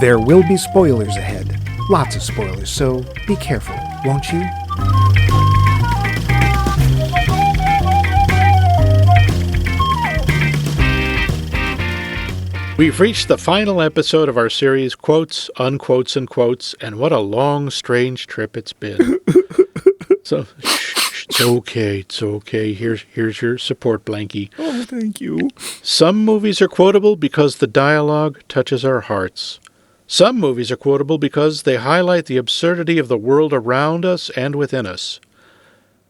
There will be spoilers ahead. Lots of spoilers, so be careful, won't you? We've reached the final episode of our series, Quotes, Unquotes, and Quotes, and what a long, strange trip it's been. So, it's okay. Here's your support blankie. Oh, thank you. Some movies are quotable because the dialogue touches our hearts. Some movies are quotable because they highlight the absurdity of the world around us and within us.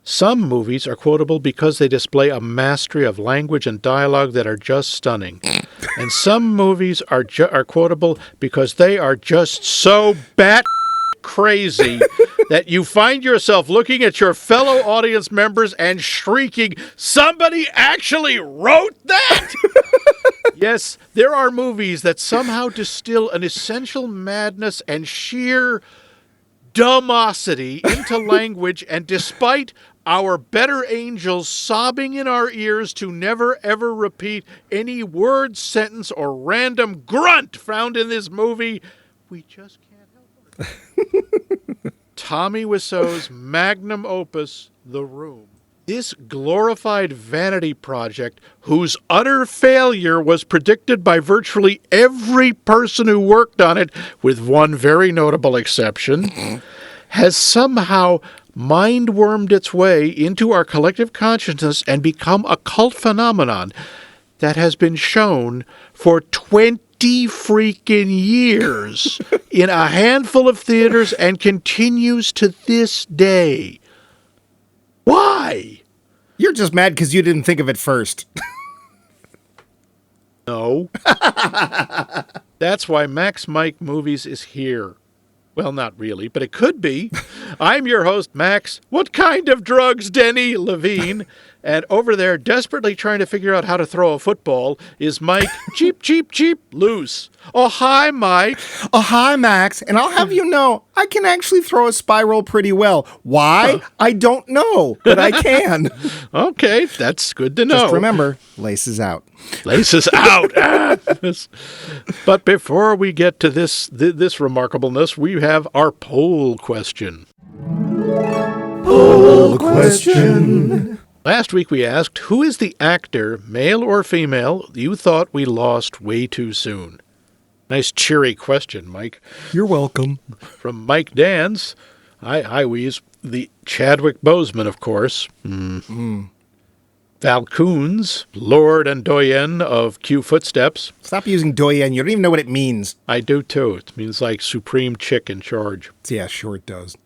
Some movies are quotable because they display a mastery of language and dialogue that are just stunning. And some movies are quotable because they are just so bat crazy that you find yourself looking at your fellow audience members and shrieking, "Somebody actually wrote that?" Yes, there are movies that somehow distill an essential madness and sheer dumbosity into language, and despite our better angels sobbing in our ears to never ever repeat any word, sentence, or random grunt found in this movie, we just can't help it. Tommy Wiseau's magnum opus, The Room. This glorified vanity project, whose utter failure was predicted by virtually every person who worked on it, with one very notable exception, has somehow mind-wormed its way into our collective consciousness and become a cult phenomenon that has been shown for 20 freaking years in a handful of theaters and continues to this day. Why? You're just mad because you didn't think of it first. No. That's why Max Mike Movies is here. Well, not really, but it could be. I'm your host, Max. What kind of drugs, Denny Levine? And over there, desperately trying to figure out how to throw a football, is Mike cheap, loose. Oh, hi, Mike. Oh, hi, Max. And I'll have you know, I can actually throw a spiral pretty well. Why? I don't know, but I can. Okay, that's good to know. Just remember, laces out. Laces out. But before we get to this remarkableness, we have our poll question. Poll question. Last week we asked, who is the actor, male or female, you thought we lost way too soon? Nice cheery question, Mike. You're welcome. From Mike Dans. Hi, Wheeze. The Chadwick Boseman, of course. Val Coons, Lord and Doyen of Q Footsteps. Stop using doyen. You don't even know what it means. I do, too. It means like supreme chick in charge. Yeah, sure it does.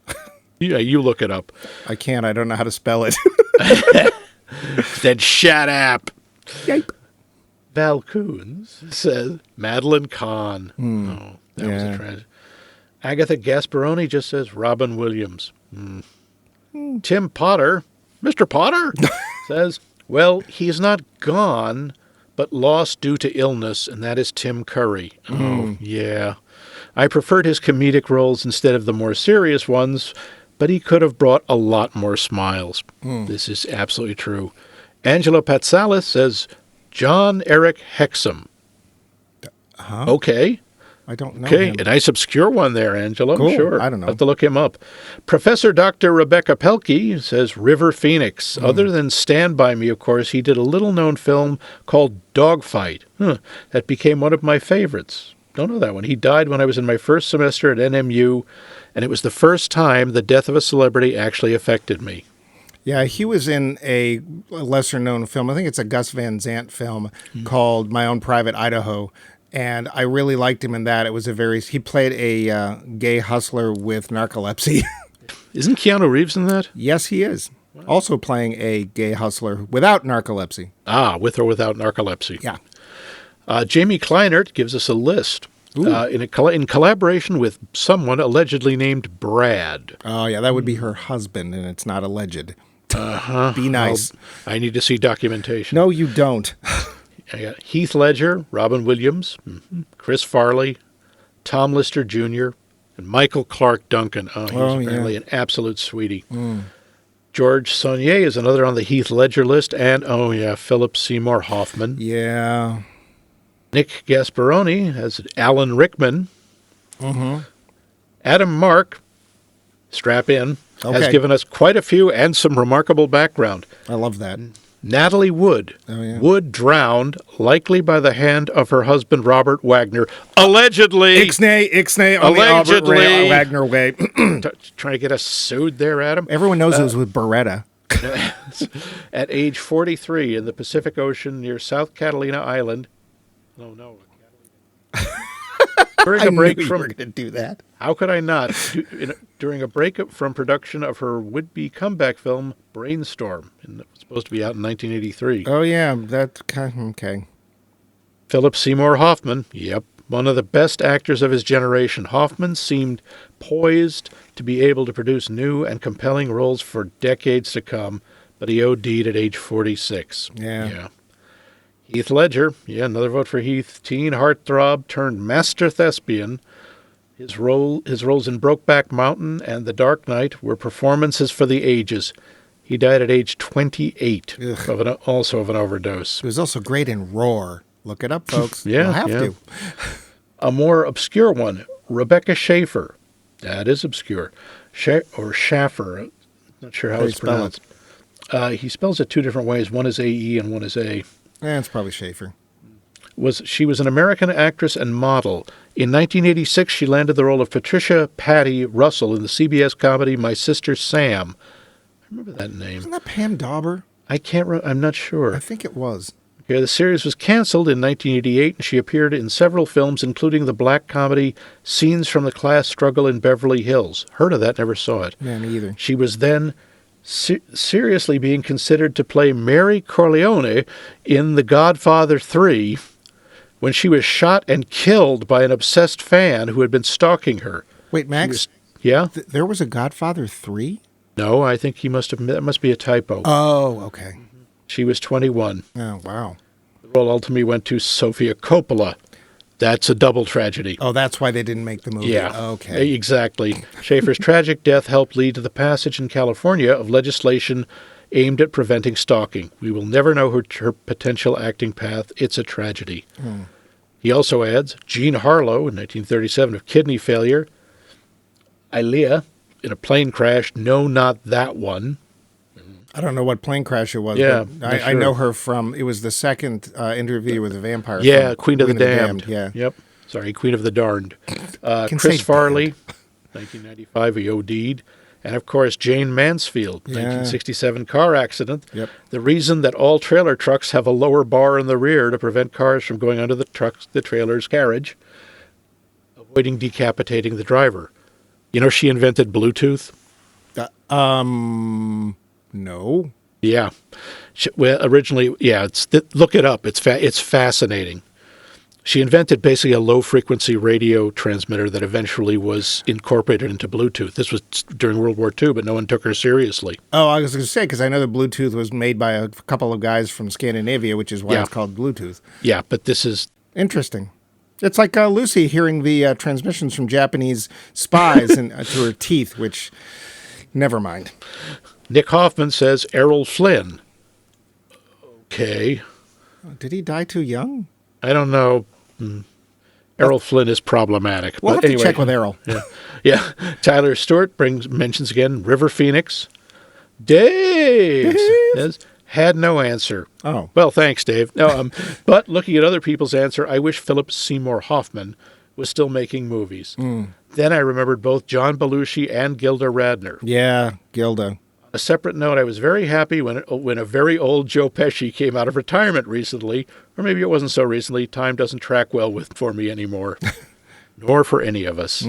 Yeah, you look it up. I can't. I don't know how to spell it. Then shut up. Yipe. Val Coons says Madeline Kahn. Oh, that was a tragedy. Agatha Gasparoni just says Robin Williams. Tim Potter, Mr. Potter, says, well, he's not gone, but lost due to illness, and that is Tim Curry. Oh, yeah. I preferred his comedic roles instead of the more serious ones, but he could have brought a lot more smiles. This is absolutely true. Angelo Patsalis says John Eric Hexum. Huh? Okay. I don't know. Okay, him. a nice obscure one there, Angelo. Cool. Sure. I don't know. Have to look him up. Professor Dr. Rebecca Pelkey says River Phoenix. Other than Stand By Me, of course, he did a little-known film called Dogfight. That became one of my favorites. Don't know that one. He died when I was in my first semester at NMU, and it was the first time the death of a celebrity actually affected me. Yeah, he was in a lesser-known film. I think it's a Gus Van Sant film called My Own Private Idaho. And I really liked him in that. It was he played a gay hustler with narcolepsy. Isn't Keanu Reeves in that? Yes, he is. Wow. Also playing a gay hustler without narcolepsy. Ah, with or without narcolepsy. Yeah. Jamie Kleinert gives us a list in collaboration with someone allegedly named Brad. Oh, yeah, that would be her husband, and it's not alleged. Uh-huh. Be nice. Well, I need to see documentation. No, you don't. I got Heath Ledger, Robin Williams, Chris Farley, Tom Lister Jr., and Michael Clark Duncan. Oh, he's apparently an absolute sweetie. George Saunier is another on the Heath Ledger list, and, Philip Seymour Hoffman. Yeah. Nick Gasparoni has Alan Rickman. Adam Mark, strap in, has given us quite a few and some remarkable background. I love that. Natalie Wood. Oh, yeah. Wood drowned, likely by the hand of her husband, Robert Wagner. Allegedly. Ixnay on Allegedly. the Albert Wagner way. Trying to get us sued there, Adam? Everyone knows it was with Beretta. At age 43 in the Pacific Ocean near South Catalina Island. Oh, no. During a break you from were going to do that. How could I not? During a break from production of her would-be comeback film, Brainstorm. And it was supposed to be out in 1983. Oh, yeah. That's okay. Philip Seymour Hoffman. Yep. One of the best actors of his generation. Hoffman seemed poised to be able to produce new and compelling roles for decades to come, but he OD'd at age 46. Yeah. Heath Ledger. Yeah, another vote for Heath. Teen heartthrob turned master thespian. His roles in Brokeback Mountain and The Dark Knight were performances for the ages. He died at age 28, also of an overdose. He was also great in Roar. Look it up, folks. Yeah, You'll have to. A more obscure one, Rebecca Schaeffer. That is obscure. Or Schaffer. Not sure how it's pronounced. He spells it two different ways. One is A-E and one is A. It's probably Schaefer. She was an American actress and model. In 1986, she landed the role of Patricia Patty Russell in the CBS comedy My Sister Sam. I remember that name. Isn't that Pam Dauber? I'm not sure. I think it was. Okay, the series was canceled in 1988, and she appeared in several films, including the black comedy Scenes from the Class Struggle in Beverly Hills. Heard of that, never saw it. Yeah, me either. She was then seriously being considered to play Mary Corleone in The Godfather 3 when she was shot and killed by an obsessed fan who had been stalking her. Wait, Max? Yeah? There was a Godfather 3? No, I think that must be a typo. Oh, okay. She was 21. Oh, wow. The role ultimately went to Sofia Coppola. That's a double tragedy. Oh, that's why they didn't make the movie. Yeah, Okay. Exactly. Schaefer's tragic death helped lead to the passage in California of legislation aimed at preventing stalking. We will never know her potential acting path. It's a tragedy. He also adds Jean Harlow in 1937 of kidney failure. Ilea in a plane crash. No, not that one. I don't know what plane crash it was. Yeah, but I know her from, it was the second Interview with a Vampire. Yeah, Queen of the Damned. Yeah. Yep. Sorry, Queen of the Darned. Chris say Farley, 1995, he OD'd. And, of course, Jane Mansfield, 1967 car accident. Yep. The reason that all trailer trucks have a lower bar in the rear to prevent cars from going under the trailer's carriage, avoiding decapitating the driver. You know, she invented Bluetooth. No. Yeah. Originally, look it up. It's fascinating. She invented basically a low-frequency radio transmitter that eventually was incorporated into Bluetooth. This was during World War II, but no one took her seriously. Oh, I was going to say, because I know that Bluetooth was made by a couple of guys from Scandinavia, which is why it's called Bluetooth. Yeah, but this is... Interesting. It's like Lucy hearing the transmissions from Japanese spies through her teeth, which... Never mind. Nick Hoffman says Errol Flynn. Okay. Did he die too young? I don't know. Errol Flynn is problematic. We'll but have to check with Errol. Yeah. Tyler Stewart mentions again River Phoenix. Dave says, had no answer. Oh. Well, thanks, Dave. No, but looking at other people's answer, I wish Philip Seymour Hoffman was still making movies. Then I remembered both John Belushi and Gilda Radner. Yeah, Gilda. On a separate note, I was very happy when a very old Joe Pesci came out of retirement recently, or maybe it wasn't so recently. Time doesn't track well for me anymore, nor for any of us.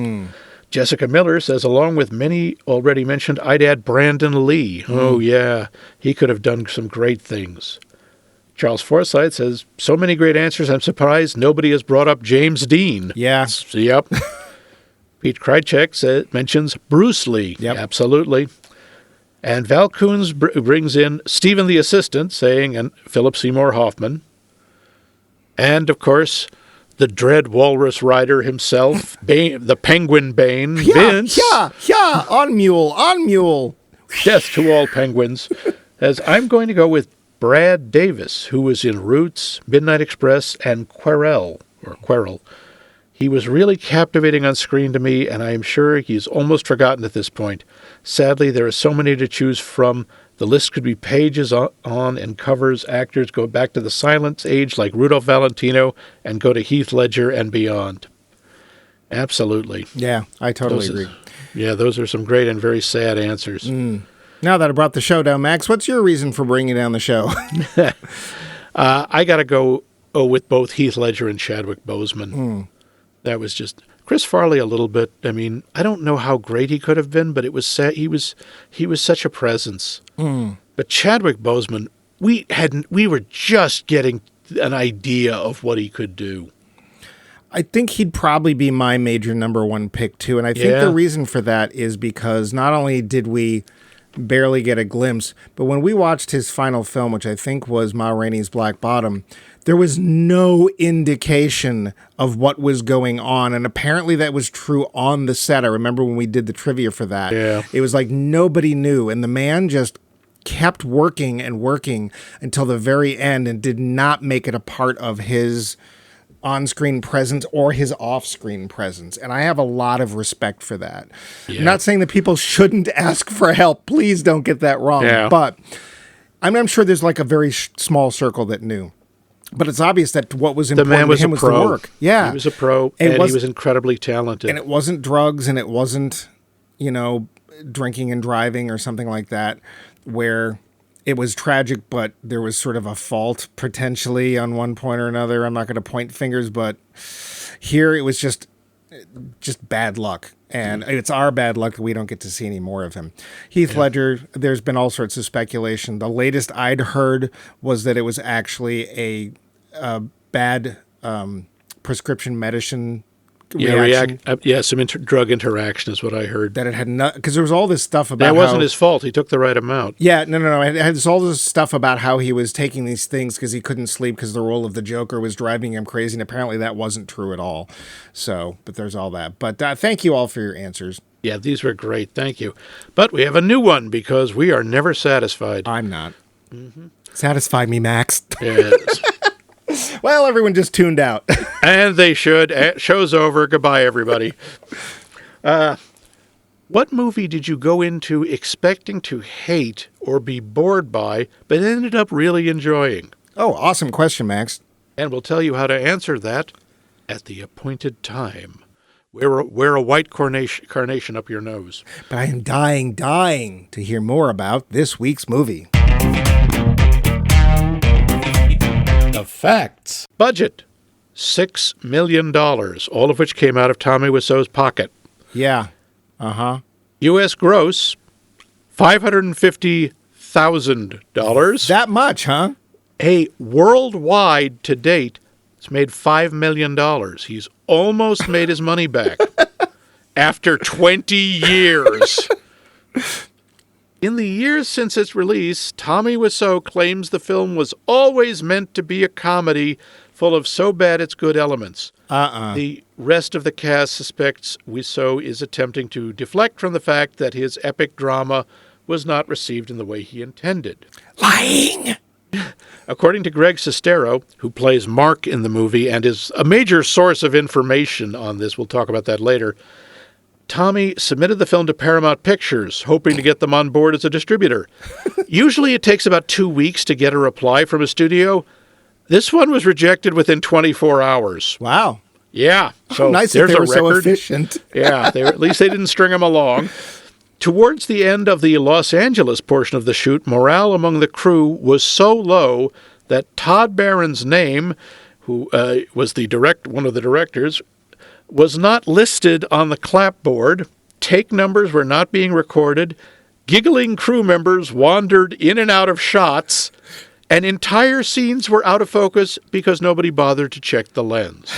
Jessica Miller says, along with many already mentioned, I'd add Brandon Lee. Oh, yeah, he could have done some great things. Charles Forsythe says, so many great answers, I'm surprised nobody has brought up James Dean. Yeah. Yep. Pete Krychek mentions Bruce Lee. Yep. Absolutely. And Val Coons brings in Stephen the Assistant, saying, and Philip Seymour Hoffman. And, of course, the dread walrus rider himself, the penguin Bane, Vince. Yeah, on mule. Death to all penguins. As I'm going to go with Brad Davis, who was in Roots, Midnight Express, and Querelle. He was really captivating on screen to me, and I am sure he's almost forgotten at this point. Sadly, there are so many to choose from. The list could be pages on and covers. Actors go back to the silent age like Rudolph Valentino and go to Heath Ledger and beyond. Absolutely. Yeah, I totally agree. Those are some great and very sad answers. Now that I brought the show down, Max, what's your reason for bringing down the show? I got to go with both Heath Ledger and Chadwick Boseman. That was just Chris Farley a little bit. I mean, I don't know how great he could have been, but it was he was such a presence. But Chadwick Boseman, we were just getting an idea of what he could do. I think he'd probably be my major number one pick too, and I think the reason for that is because not only did we barely get a glimpse, but when we watched his final film, which I think was Ma Rainey's Black Bottom, there was no indication of what was going on. And apparently that was true on the set. I remember when we did the trivia for that. Yeah. It was like nobody knew. And the man just kept working and working until the very end and did not make it a part of his on-screen presence or his off-screen presence. And I have a lot of respect for that. Yeah. I'm not saying that people shouldn't ask for help. Please don't get that wrong. Yeah. But I'm sure there's like a very small circle that knew. But it's obvious that what was important to him was the work. Yeah. He was a pro, and he was incredibly talented. And it wasn't drugs, and it wasn't, drinking and driving or something like that, where it was tragic, but there was sort of a fault potentially on one point or another. I'm not going to point fingers, but here it was just bad luck. And it's our bad luck that we don't get to see any more of him. Heath Ledger, there's been all sorts of speculation. The latest I'd heard was that it was actually a bad prescription medicine reaction. Some drug interaction is what I heard. That it had not, because there was all this stuff about that wasn't his fault. He took the right amount. Yeah, no. It had all this stuff about how he was taking these things because he couldn't sleep because the role of the Joker was driving him crazy, and apparently that wasn't true at all. So, but there's all that. But thank you all for your answers. Yeah, these were great. Thank you. But we have a new one because we are never satisfied. I'm not. Satisfy me, Max. Yes. Well, everyone just tuned out. And they should. Show's over. Goodbye, everybody. What movie did you go into expecting to hate or be bored by, but ended up really enjoying? Oh, awesome question, Max. And we'll tell you how to answer that at the appointed time. Wear a white carnation up your nose. But I am dying to hear more about this week's movie. The facts. Budget, $6 million, all of which came out of Tommy Wiseau's pocket. Yeah. Uh-huh. U.S. gross, $550,000. That much, huh? Hey, worldwide to date, it's made $5 million. He's almost made his money back after 20 years. In the years since its release, Tommy Wiseau claims the film was always meant to be a comedy full of so bad it's good elements. The rest of the cast suspects Wiseau is attempting to deflect from the fact that his epic drama was not received in the way he intended. Lying! According to Greg Sestero, who plays Mark in the movie and is a major source of information on this, we'll talk about that later, Tommy submitted the film to Paramount Pictures, hoping to get them on board as a distributor. Usually it takes about 2 weeks to get a reply from a studio. This one was rejected within 24 hours. Wow. Yeah. So nice that they were so efficient. Yeah, at least they didn't string him along. Towards the end of the Los Angeles portion of the shoot, morale among the crew was so low that Todd Barron's name, who was one of the directors, was not listed on the clapboard. Take numbers were not being recorded. Giggling crew members wandered in and out of shots, and entire scenes were out of focus because nobody bothered to check the lens.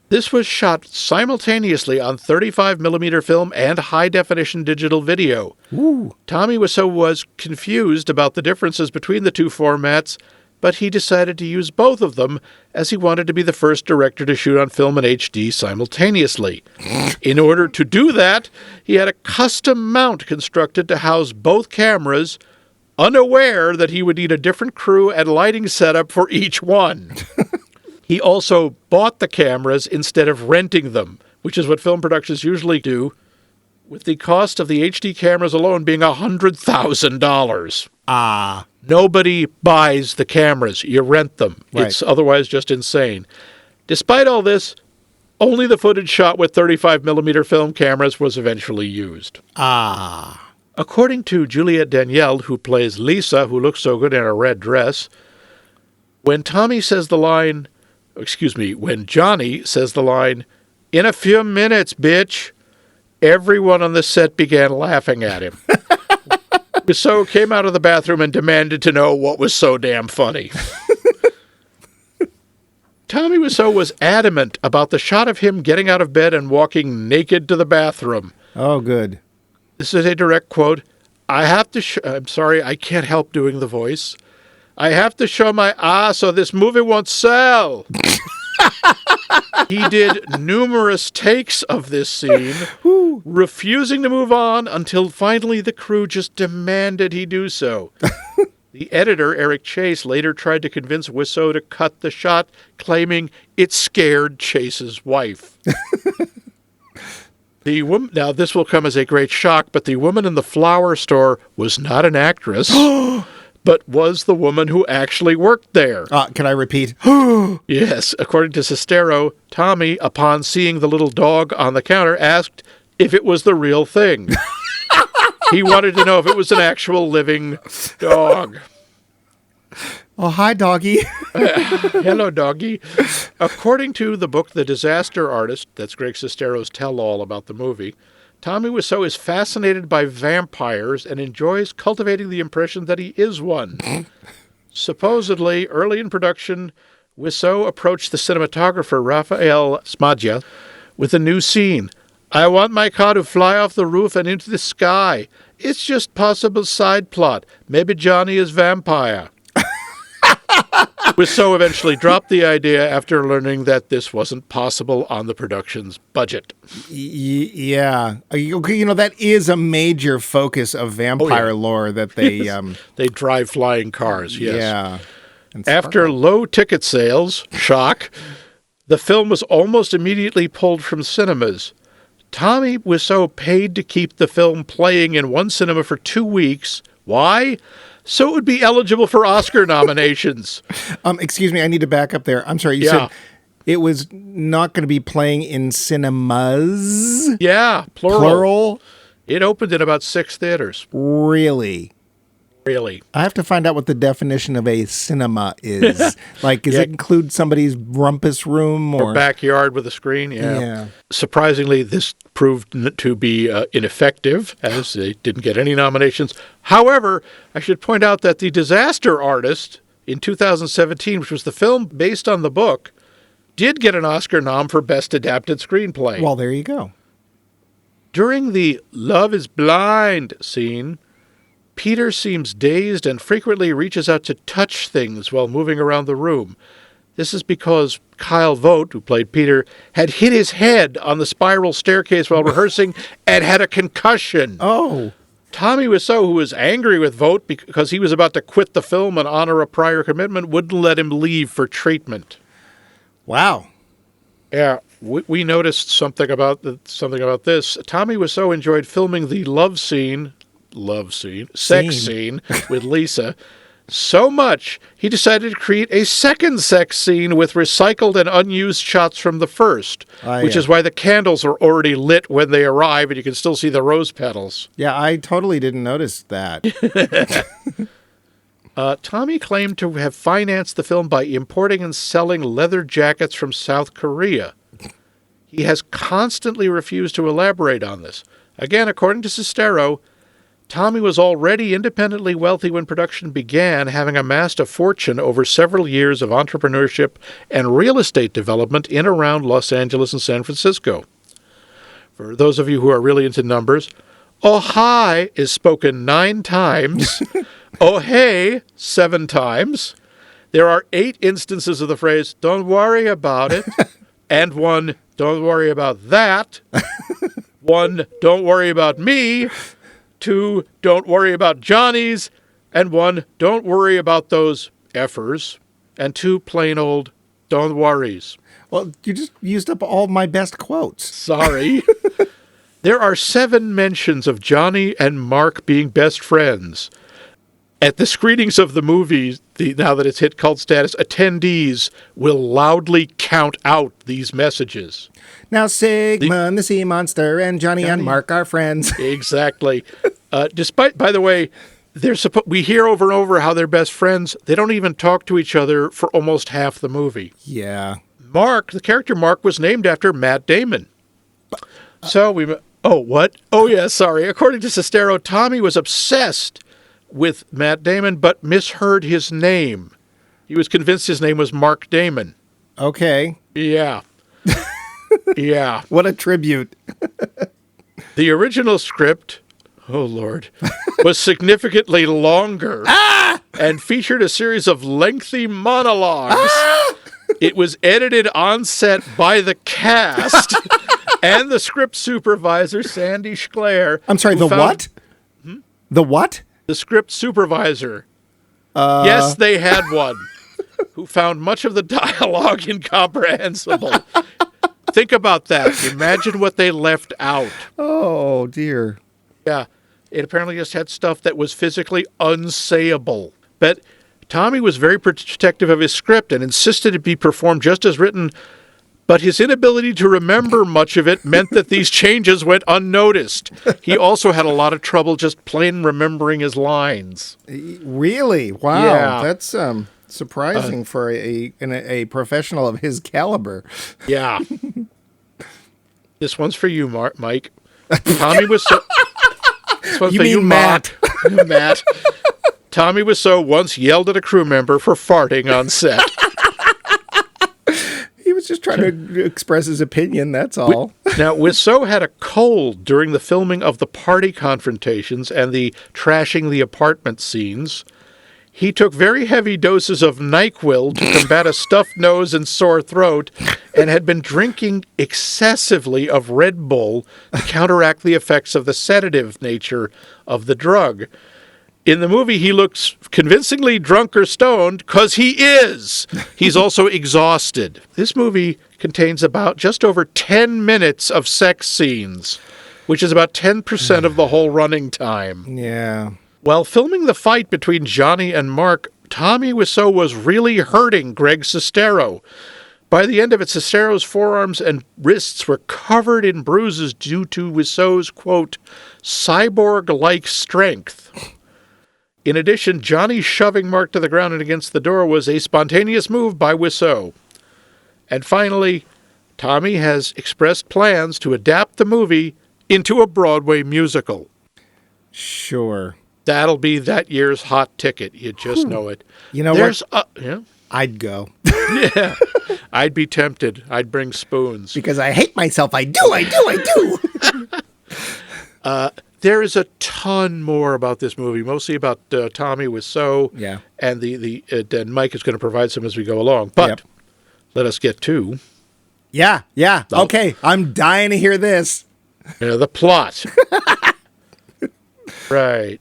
This was shot simultaneously on 35mm film and high-definition digital video. Ooh. Tommy Wiseau was confused about the differences between the two formats, but he decided to use both of them as he wanted to be the first director to shoot on film and HD simultaneously. In order to do that, he had a custom mount constructed to house both cameras, unaware that he would need a different crew and lighting setup for each one. He also bought the cameras instead of renting them, which is what film productions usually do, with the cost of the HD cameras alone being $100,000. Ah. Nobody buys the cameras. You rent them. Right. It's otherwise just insane. Despite all this, only the footage shot with 35mm film cameras was eventually used. Ah. According to Juliette Danielle, who plays Lisa, who looks so good in a red dress, when Johnny says the line, "In a few minutes, bitch," everyone on the set began laughing at him. Wiseau came out of the bathroom and demanded to know what was so damn funny. Tommy Wiseau was adamant about the shot of him getting out of bed and walking naked to the bathroom. Oh, good. This is a direct quote. I'm sorry, I can't help doing the voice. "I have to show my ass or this movie won't sell." He did numerous takes of this scene, refusing to move on until finally the crew just demanded he do so. The editor, Eric Chase, later tried to convince Wiseau to cut the shot, claiming it scared Chase's wife. Now, this will come as a great shock, but the woman in the flower store was not an actress, but was the woman who actually worked there. Can I repeat? Yes, according to Sestero, Tommy, upon seeing the little dog on the counter, asked if it was the real thing. He wanted to know if it was an actual living dog. Oh, hi, doggy. Hello, doggy. According to the book The Disaster Artist, that's Greg Sestero's tell-all about the movie, Tommy Wiseau is fascinated by vampires and enjoys cultivating the impression that he is one. Supposedly, early in production, Wiseau approached the cinematographer Raphael Smadja with a new scene. "I want my car to fly off the roof and into the sky. It's just possible side plot. Maybe Johnny is vampire." Wiseau eventually dropped the idea after learning that this wasn't possible on the production's budget. Yeah. That is a major focus of vampire lore that they... They drive flying cars, yes. Yeah. After low ticket sales, shock, the film was almost immediately pulled from cinemas. Tommy Wiseau paid to keep the film playing in one cinema for 2 weeks. Why? So it would be eligible for Oscar nominations. Excuse me, I need to back up there. I'm sorry, you said it was not going to be playing in cinemas? Yeah, Plural? It opened in about 6 theaters. Really? Really. I have to find out what the definition of a cinema is. Like, does it include somebody's rumpus room? Or backyard with a screen? Yeah. Surprisingly, this proved to be ineffective, as they didn't get any nominations. However, I should point out that The Disaster Artist in 2017, which was the film based on the book, did get an Oscar nom for Best Adapted Screenplay. Well, there you go. During the "Love is Blind" scene, Peter seems dazed and frequently reaches out to touch things while moving around the room. This is because Kyle Vogt, who played Peter, had hit his head on the spiral staircase while rehearsing and had a concussion. Oh. Tommy Wiseau, who was angry with Vogt because he was about to quit the film and honor a prior commitment, wouldn't let him leave for treatment. Wow. Yeah, we noticed something about this. Tommy Wiseau enjoyed filming the sex scene with Lisa so much he decided to create a second sex scene with recycled and unused shots from the first, which is why the candles are already lit when they arrive and you can still see the rose petals. Yeah, I totally didn't notice that. Tommy claimed to have financed the film by importing and selling leather jackets from South Korea. He has constantly refused to elaborate on this. Again, according to Sestero, Tommy was already independently wealthy when production began, having amassed a fortune over several years of entrepreneurship and real estate development in around Los Angeles and San Francisco. For those of you who are really into numbers, "oh hi" is spoken 9 times, "oh hey" 7 times. There are 8 instances of the phrase "don't worry about it," and 1 "don't worry about that," 1 "don't worry about me," 2, "don't worry about Johnny's," and 1, "don't worry about those effers," and 2, plain old, Don't worries. Well, you just used up all my best quotes. Sorry. There are 7 mentions of Johnny and Mark being best friends. At the screenings of the movie, now that it's hit cult status, attendees will loudly count out these messages. Now Sigmund the Sea Monster and Johnny and Mark are friends. Exactly. Despite, by the way, we hear over and over how they're best friends. They don't even talk to each other for almost half the movie. Yeah. Mark, the character Mark, was named after Matt Damon. What? Oh, yeah, sorry. According to Sestero, Tommy was obsessed with Matt Damon, but misheard his name. He was convinced his name was Mark Damon. Okay. Yeah. Yeah. What a tribute. The original script, oh Lord, was significantly longer and featured a series of lengthy monologues. It was edited on set by the cast and the script supervisor, Sandy Schklair. I'm sorry, what? The what? The script supervisor. Yes, they had one, who found much of the dialogue incomprehensible. Think about that. Imagine what they left out. Oh, dear. Yeah. It apparently just had stuff that was physically unsayable. But Tommy was very protective of his script and insisted it be performed just as written, but his inability to remember much of it meant that these changes went unnoticed. He also had a lot of trouble just plain remembering his lines. Really? Wow. Yeah. That's surprising for a professional of his caliber. Yeah. This one's for you, Mike. Tommy Wiseau. This one's You for mean you, Matt. Matt. Tommy Wiseau once yelled at a crew member for farting on set. He was just trying to express his opinion, that's all. Now, Wiseau had a cold during the filming of the party confrontations and the trashing the apartment scenes. He took very heavy doses of NyQuil to combat a stuffed nose and sore throat and had been drinking excessively of Red Bull to counteract the effects of the sedative nature of the drug. In the movie, he looks convincingly drunk or stoned, because he is. He's also exhausted. This movie contains about just over 10 minutes of sex scenes, which is about 10% of the whole running time. Yeah. While filming the fight between Johnny and Mark, Tommy Wiseau was really hurting Greg Sestero. By the end of it, Sestero's forearms and wrists were covered in bruises due to Wiseau's, quote, cyborg-like strength. In addition, Johnny shoving Mark to the ground and against the door was a spontaneous move by Wiseau. And finally, Tommy has expressed plans to adapt the movie into a Broadway musical. Sure. That'll be that year's hot ticket. You just know it. You know what? Yeah? I'd go. Yeah. I'd be tempted. I'd bring spoons. Because I hate myself. I do. There is a ton more about this movie, mostly about Tommy Wiseau. Yeah. And and Mike is going to provide some as we go along. But let us get to... Yeah. Okay. I'm dying to hear this. The plot. Right.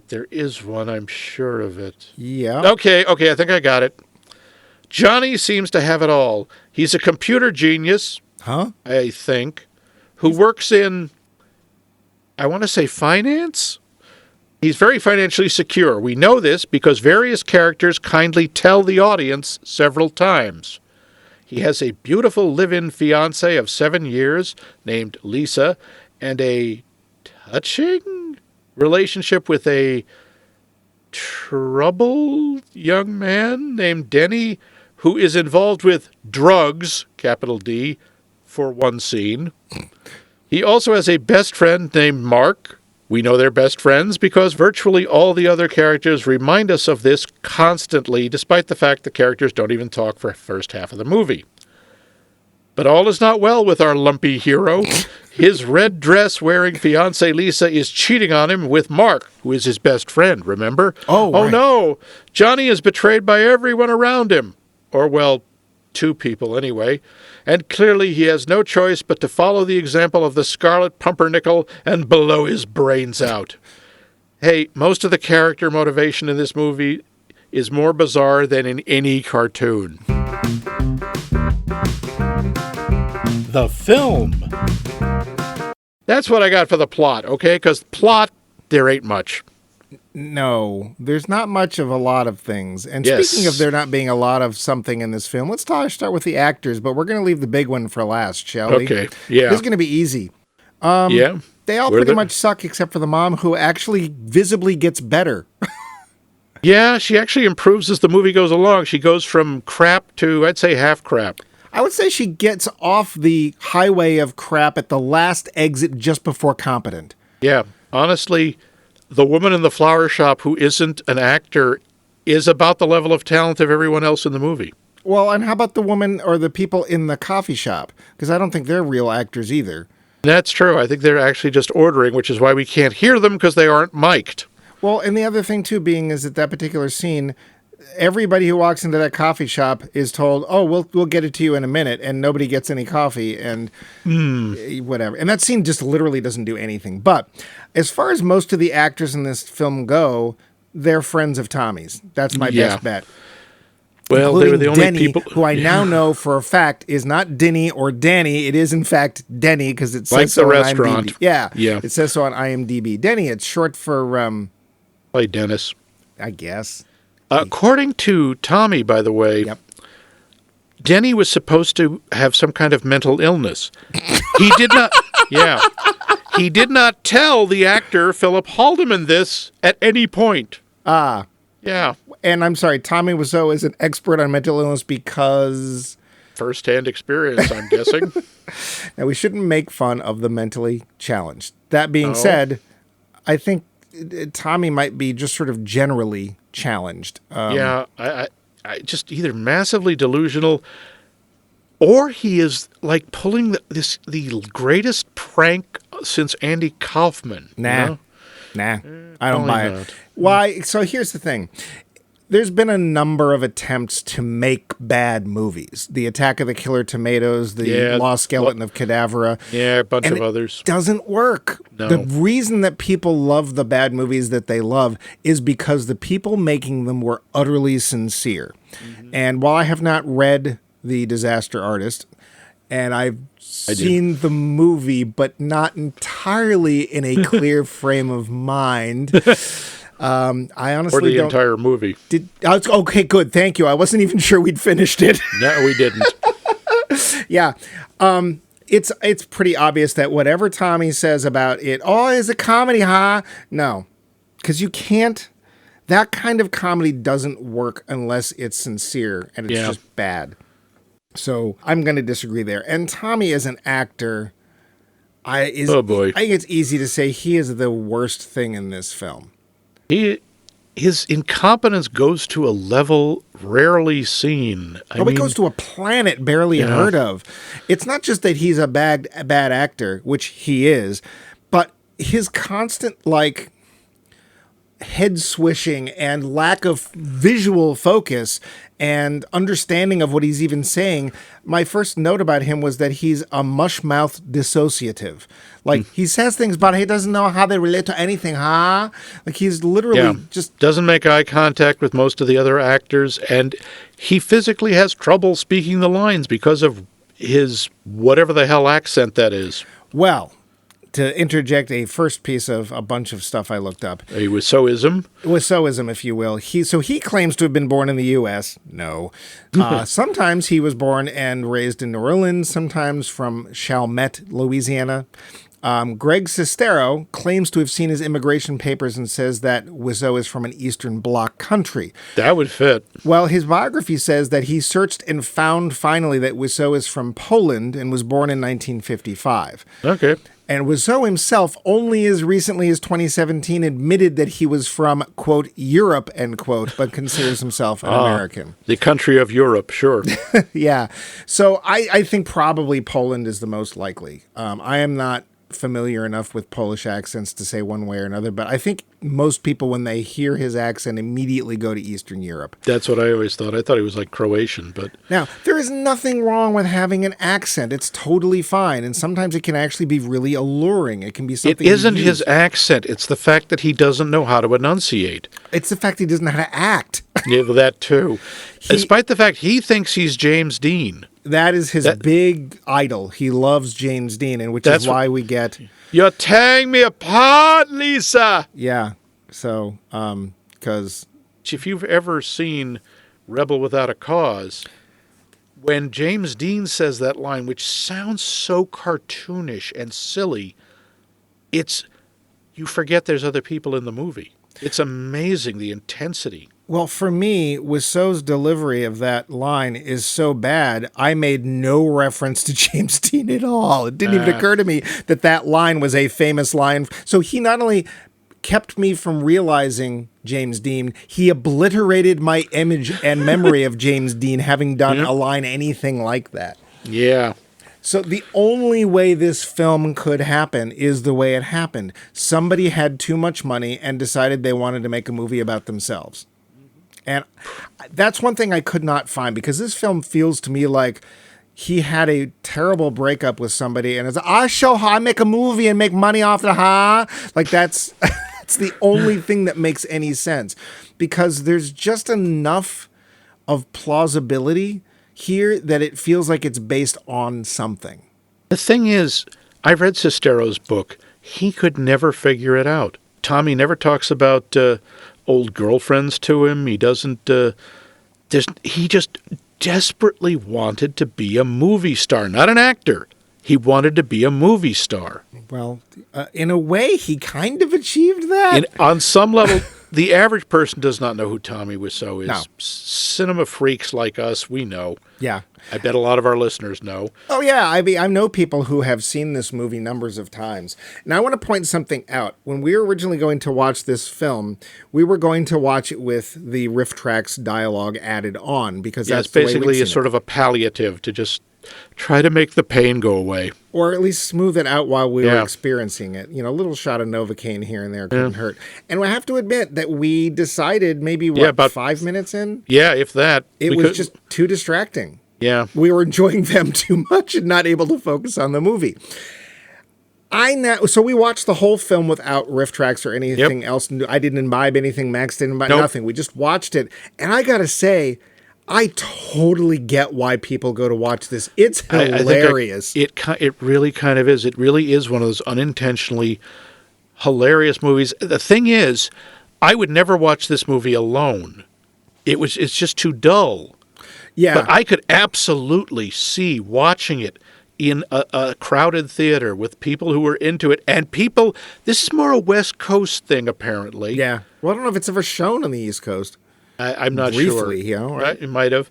There is one, I'm sure of it. Yeah. Okay, I think I got it. Johnny seems to have it all. He's a computer genius, I think, who works in, I want to say finance? He's very financially secure. We know this because various characters kindly tell the audience several times. He has a beautiful live-in fiancée of 7 years named Lisa and a touching relationship with a troubled young man named Denny who is involved with drugs, capital D, for one scene. He also has a best friend named Mark. We know they're best friends because virtually all the other characters remind us of this constantly, despite the fact the characters don't even talk for the first half of the movie. But all is not well with our lumpy hero. His red dress-wearing fiancée Lisa is cheating on him with Mark, who is his best friend, remember? Oh, right. No! Johnny is betrayed by everyone around him. Or, well, 2 people anyway. And clearly he has no choice but to follow the example of the Scarlet Pumpernickel and blow his brains out. Hey, most of the character motivation in this movie is more bizarre than in any cartoon. The film. That's what I got for the plot, okay? Because plot, there ain't much. No, there's not much of a lot of things. And Yes. speaking of there not being a lot of something in this film, let's start with the actors, but we're going to leave the big one for last, shall we? Okay, yeah. This is going to be easy. Yeah. They all pretty much suck except for the mom, who actually visibly gets better. Yeah, she actually improves as the movie goes along. She goes from crap to, I'd say, half crap. I would say she gets off the highway of crap at the last exit just before competent. Yeah, honestly, the woman in the flower shop who isn't an actor is about the level of talent of everyone else in the movie. Well, and how about the woman or the people in the coffee shop? Because I don't think they're real actors either. That's true. I think they're actually just ordering, which is why we can't hear them because they aren't mic'd. Well, and the other thing, too, being is that particular scene, everybody who walks into that coffee shop is told, oh, we'll get it to you in a minute, and nobody gets any coffee, and whatever. And that scene just literally doesn't do anything. But as far as most of the actors in this film go, they're friends of Tommy's. That's my best bet. Well, they were the only Denny, people who I now know for a fact is not Denny or Danny. It is, in fact, Denny, because it says like so the on restaurant. IMDb. Yeah, It says so on IMDb. Denny, it's short for, Play Dennis. I guess. According to Tommy, by the way, Yep. Denny was supposed to have some kind of mental illness. He did not. Yeah. He did not tell the actor Philip Haldeman this at any point. Ah. Yeah. And I'm sorry, Tommy Wiseau is an expert on mental illness because... First-hand experience, I'm guessing. Now, we shouldn't make fun of the mentally challenged. That being said, I think Tommy might be just sort of generally challenged. Yeah, I just either massively delusional, or he is like pulling the greatest prank since Andy Kaufman. Nah, you know? Nah, I don't Probably buy not. it. Why? So here's the thing. There's been a number of attempts to make bad movies. The Attack of the Killer Tomatoes, the Lost Skeleton of Cadavra. Yeah, a bunch and of others. Doesn't work. No. The reason that people love the bad movies that they love is because the people making them were utterly sincere. Mm-hmm. And while I have not read The Disaster Artist, and I've seen the movie, but not entirely in a clear frame of mind. I honestly or the entire movie. Okay, good. Thank you. I wasn't even sure we'd finished it. No, we didn't. Yeah. It's pretty obvious that whatever Tommy says about it, it's a comedy, huh? No. Because you can't. That kind of comedy doesn't work unless it's sincere and it's just bad. So I'm going to disagree there. And Tommy as an actor, oh boy. I think it's easy to say he is the worst thing in this film. His incompetence goes to a level rarely seen. It goes to a planet barely heard of. It's not just that he's a bad actor, which he is, but his constant, head swishing and lack of visual focus and understanding of what he's even saying. My first note about him was that he's a mush-mouthed dissociative. He says things, but he doesn't know how they relate to anything, huh? He's literally just... Doesn't make eye contact with most of the other actors, and he physically has trouble speaking the lines because of his whatever the hell accent that is. Well, to interject a first piece of a bunch of stuff I looked up. A Wiseauism? Wiseauism, if you will. He claims to have been born in the U.S. No. Sometimes he was born and raised in New Orleans, sometimes from Chalmette, Louisiana. Greg Sestero claims to have seen his immigration papers and says that Wiseau is from an Eastern Bloc country. That would fit. Well, his biography says that he searched and found finally that Wiseau is from Poland and was born in 1955. Okay. And Wiseau himself, only as recently as 2017, admitted that he was from, quote, Europe, end quote, but considers himself an American. The country of Europe, sure. Yeah. So I think probably Poland is the most likely. I am not familiar enough with Polish accents to say one way or another, but I think most people, when they hear his accent, immediately go to Eastern Europe. That's what I always thought. I thought he was like Croatian, but... Now, there is nothing wrong with having an accent. It's totally fine, and sometimes it can actually be really alluring. It can be something... It isn't his accent. It's the fact that he doesn't know how to enunciate. It's the fact he doesn't know how to act. Yeah, well, that too. Despite the fact he thinks he's James Dean. That is his big idol. He loves James Dean, and which is why we get... You're tearing me apart, Lisa! Yeah, so, because... If you've ever seen Rebel Without a Cause, when James Dean says that line, which sounds so cartoonish and silly, you forget there's other people in the movie. It's amazing, the intensity. Well, for me, Wiseau's delivery of that line is so bad, I made no reference to James Dean at all. It didn't even occur to me that line was a famous line. So he not only kept me from realizing James Dean, he obliterated my image and memory of James Dean having done a line anything like that. Yeah. So the only way this film could happen is the way it happened. Somebody had too much money and decided they wanted to make a movie about themselves. And that's one thing I could not find, because this film feels to me like he had a terrible breakup with somebody and it's, I make a movie and make money off the Like that's the only thing that makes any sense, because there's just enough of plausibility here that it feels like it's based on something. The thing is, I read Sestero's book. He could never figure it out. Tommy never talks about old girlfriends to him. He doesn't. He just desperately wanted to be a movie star, not an actor. He wanted to be a movie star. Well, in a way, he kind of achieved that. On some level, the average person does not know who Tommy Wiseau is. No. Cinema freaks like us, we know. Yeah. I bet a lot of our listeners know. Oh, yeah. I know people who have seen this movie numbers of times. And I want to point something out. When we were originally going to watch this film, we were going to watch it with the riff tracks dialogue added on, because that's basically a sort of a palliative to just try to make the pain go away. Or at least smooth it out while we were experiencing it. You know, a little shot of Novocaine here and there couldn't hurt. And I have to admit that we decided maybe, about 5 minutes in? Yeah, if that. It was just too distracting. Yeah. We were enjoying them too much and not able to focus on the movie. So we watched the whole film without riff tracks or anything else. I didn't imbibe anything. Max didn't imbibe nothing. We just watched it. And I got to say, I totally get why people go to watch this. It's hilarious. It really kind of is. It really is one of those unintentionally hilarious movies. The thing is, I would never watch this movie alone. It's just too dull. Yeah. But I could absolutely see watching it in a crowded theater with people who were into it. And this is more a West Coast thing, apparently. Yeah. Well, I don't know if it's ever shown on the East Coast. I'm not Briefly, sure. You know, right? It might have.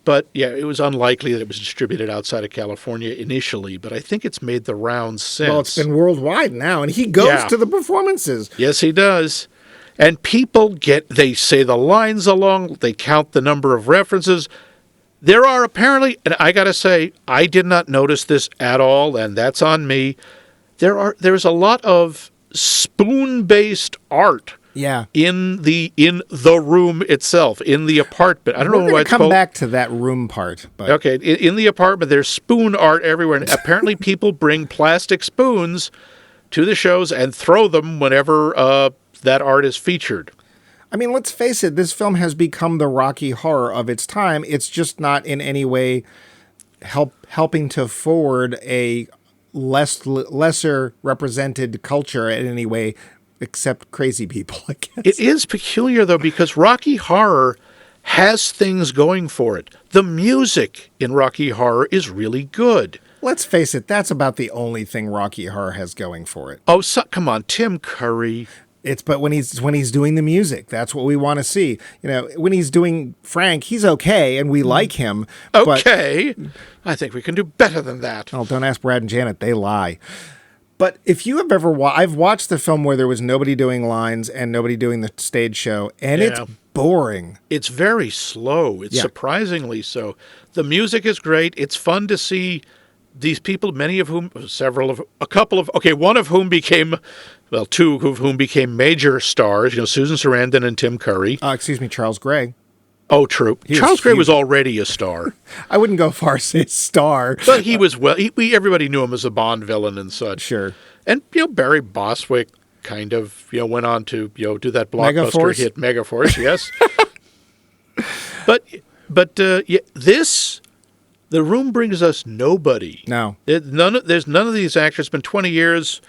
But, yeah, it was unlikely that it was distributed outside of California initially. But I think it's made the rounds since. Well, it's been worldwide now. And he goes to the performances. Yes, he does. And people they say the lines along. They count the number of references. There are apparently, and I got to say, I did not notice this at all, and that's on me. There's a lot of spoon-based art. Yeah. In the room itself, in the apartment. I don't know why it's called. We'll come back to that room part. But. Okay, in the apartment, there's spoon art everywhere, and apparently people bring plastic spoons to the shows and throw them whenever that art is featured. I mean, let's face it, this film has become the Rocky Horror of its time. It's just not in any way helping to forward a lesser represented culture in any way, except crazy people, I guess. It is peculiar, though, because Rocky Horror has things going for it. The music in Rocky Horror is really good. Let's face it, that's about the only thing Rocky Horror has going for it. Oh, come on, Tim Curry. But when he's doing the music, that's what we want to see. You know, when he's doing Frank, he's okay, and we like him. Okay, but I think we can do better than that. Oh, don't ask Brad and Janet; they lie. But if you have ever I've watched the film where there was nobody doing lines and nobody doing the stage show, and it's boring. It's very slow. It's surprisingly so. The music is great. It's fun to see these people, one of whom became, two of whom became major stars, Susan Sarandon and Tim Curry. Charles Gray. Oh, true. Charles Gray was already a star. I wouldn't go far as say star. But he was, everybody knew him as a Bond villain and such. Sure. And, Barry Bostwick kind of, went on to, do that blockbuster hit Megaforce, yes. This, The Room brings us nobody. No. There's none of these actors. It's been 20 years.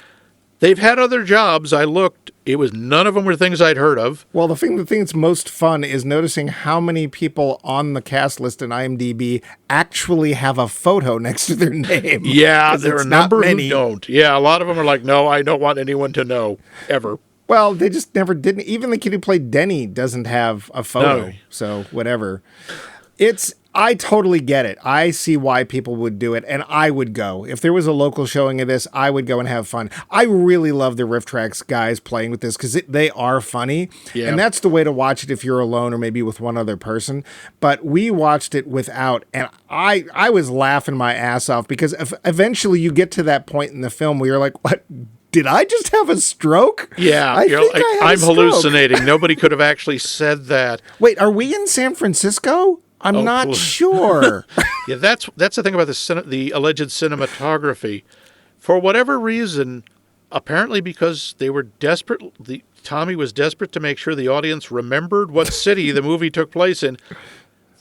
They've had other jobs. I looked. It was none of them were things I'd heard of. Well, the thing that's most fun is noticing how many people on the cast list in IMDb actually have a photo next to their name. Yeah, there are a number many. who don't. Yeah, a lot of them are like, no, I don't want anyone to know, ever. Well, they just never didn't. Even the kid who played Denny doesn't have a photo. No. So whatever. I totally get it. I see why people would do it, and I would go. If there was a local showing of this, I would go and have fun. I really love the Riff Tracks guys playing with this because they are funny, and that's the way to watch it if you're alone or maybe with one other person. But we watched it without, and I was laughing my ass off because eventually you get to that point in the film where you're like, what? Did I just have a stroke? Yeah, I'm hallucinating. Nobody could have actually said that. Wait, are we in San Francisco? I'm not sure. Yeah, that's the thing about the alleged cinematography. For whatever reason, apparently because they were desperate, Tommy was desperate to make sure the audience remembered what city the movie took place in.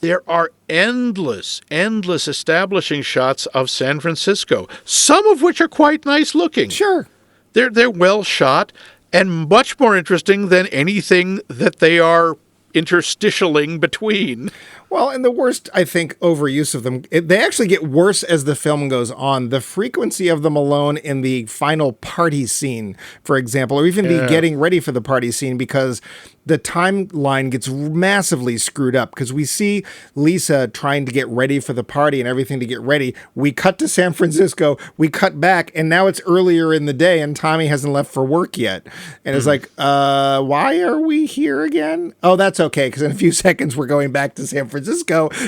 There are endless establishing shots of San Francisco, some of which are quite nice looking. Sure. They're well shot and much more interesting than anything that they are interstitialing between. Well, and the worst, I think, overuse of them, they actually get worse as the film goes on. The frequency of them alone in the final party scene, for example, or even the getting ready for the party scene, because the timeline gets massively screwed up because we see Lisa trying to get ready for the party and everything to get ready. We cut to San Francisco, we cut back, and now it's earlier in the day and Tommy hasn't left for work yet. And it's like, why are we here again? Oh, that's okay, because in a few seconds we're going back to San Francisco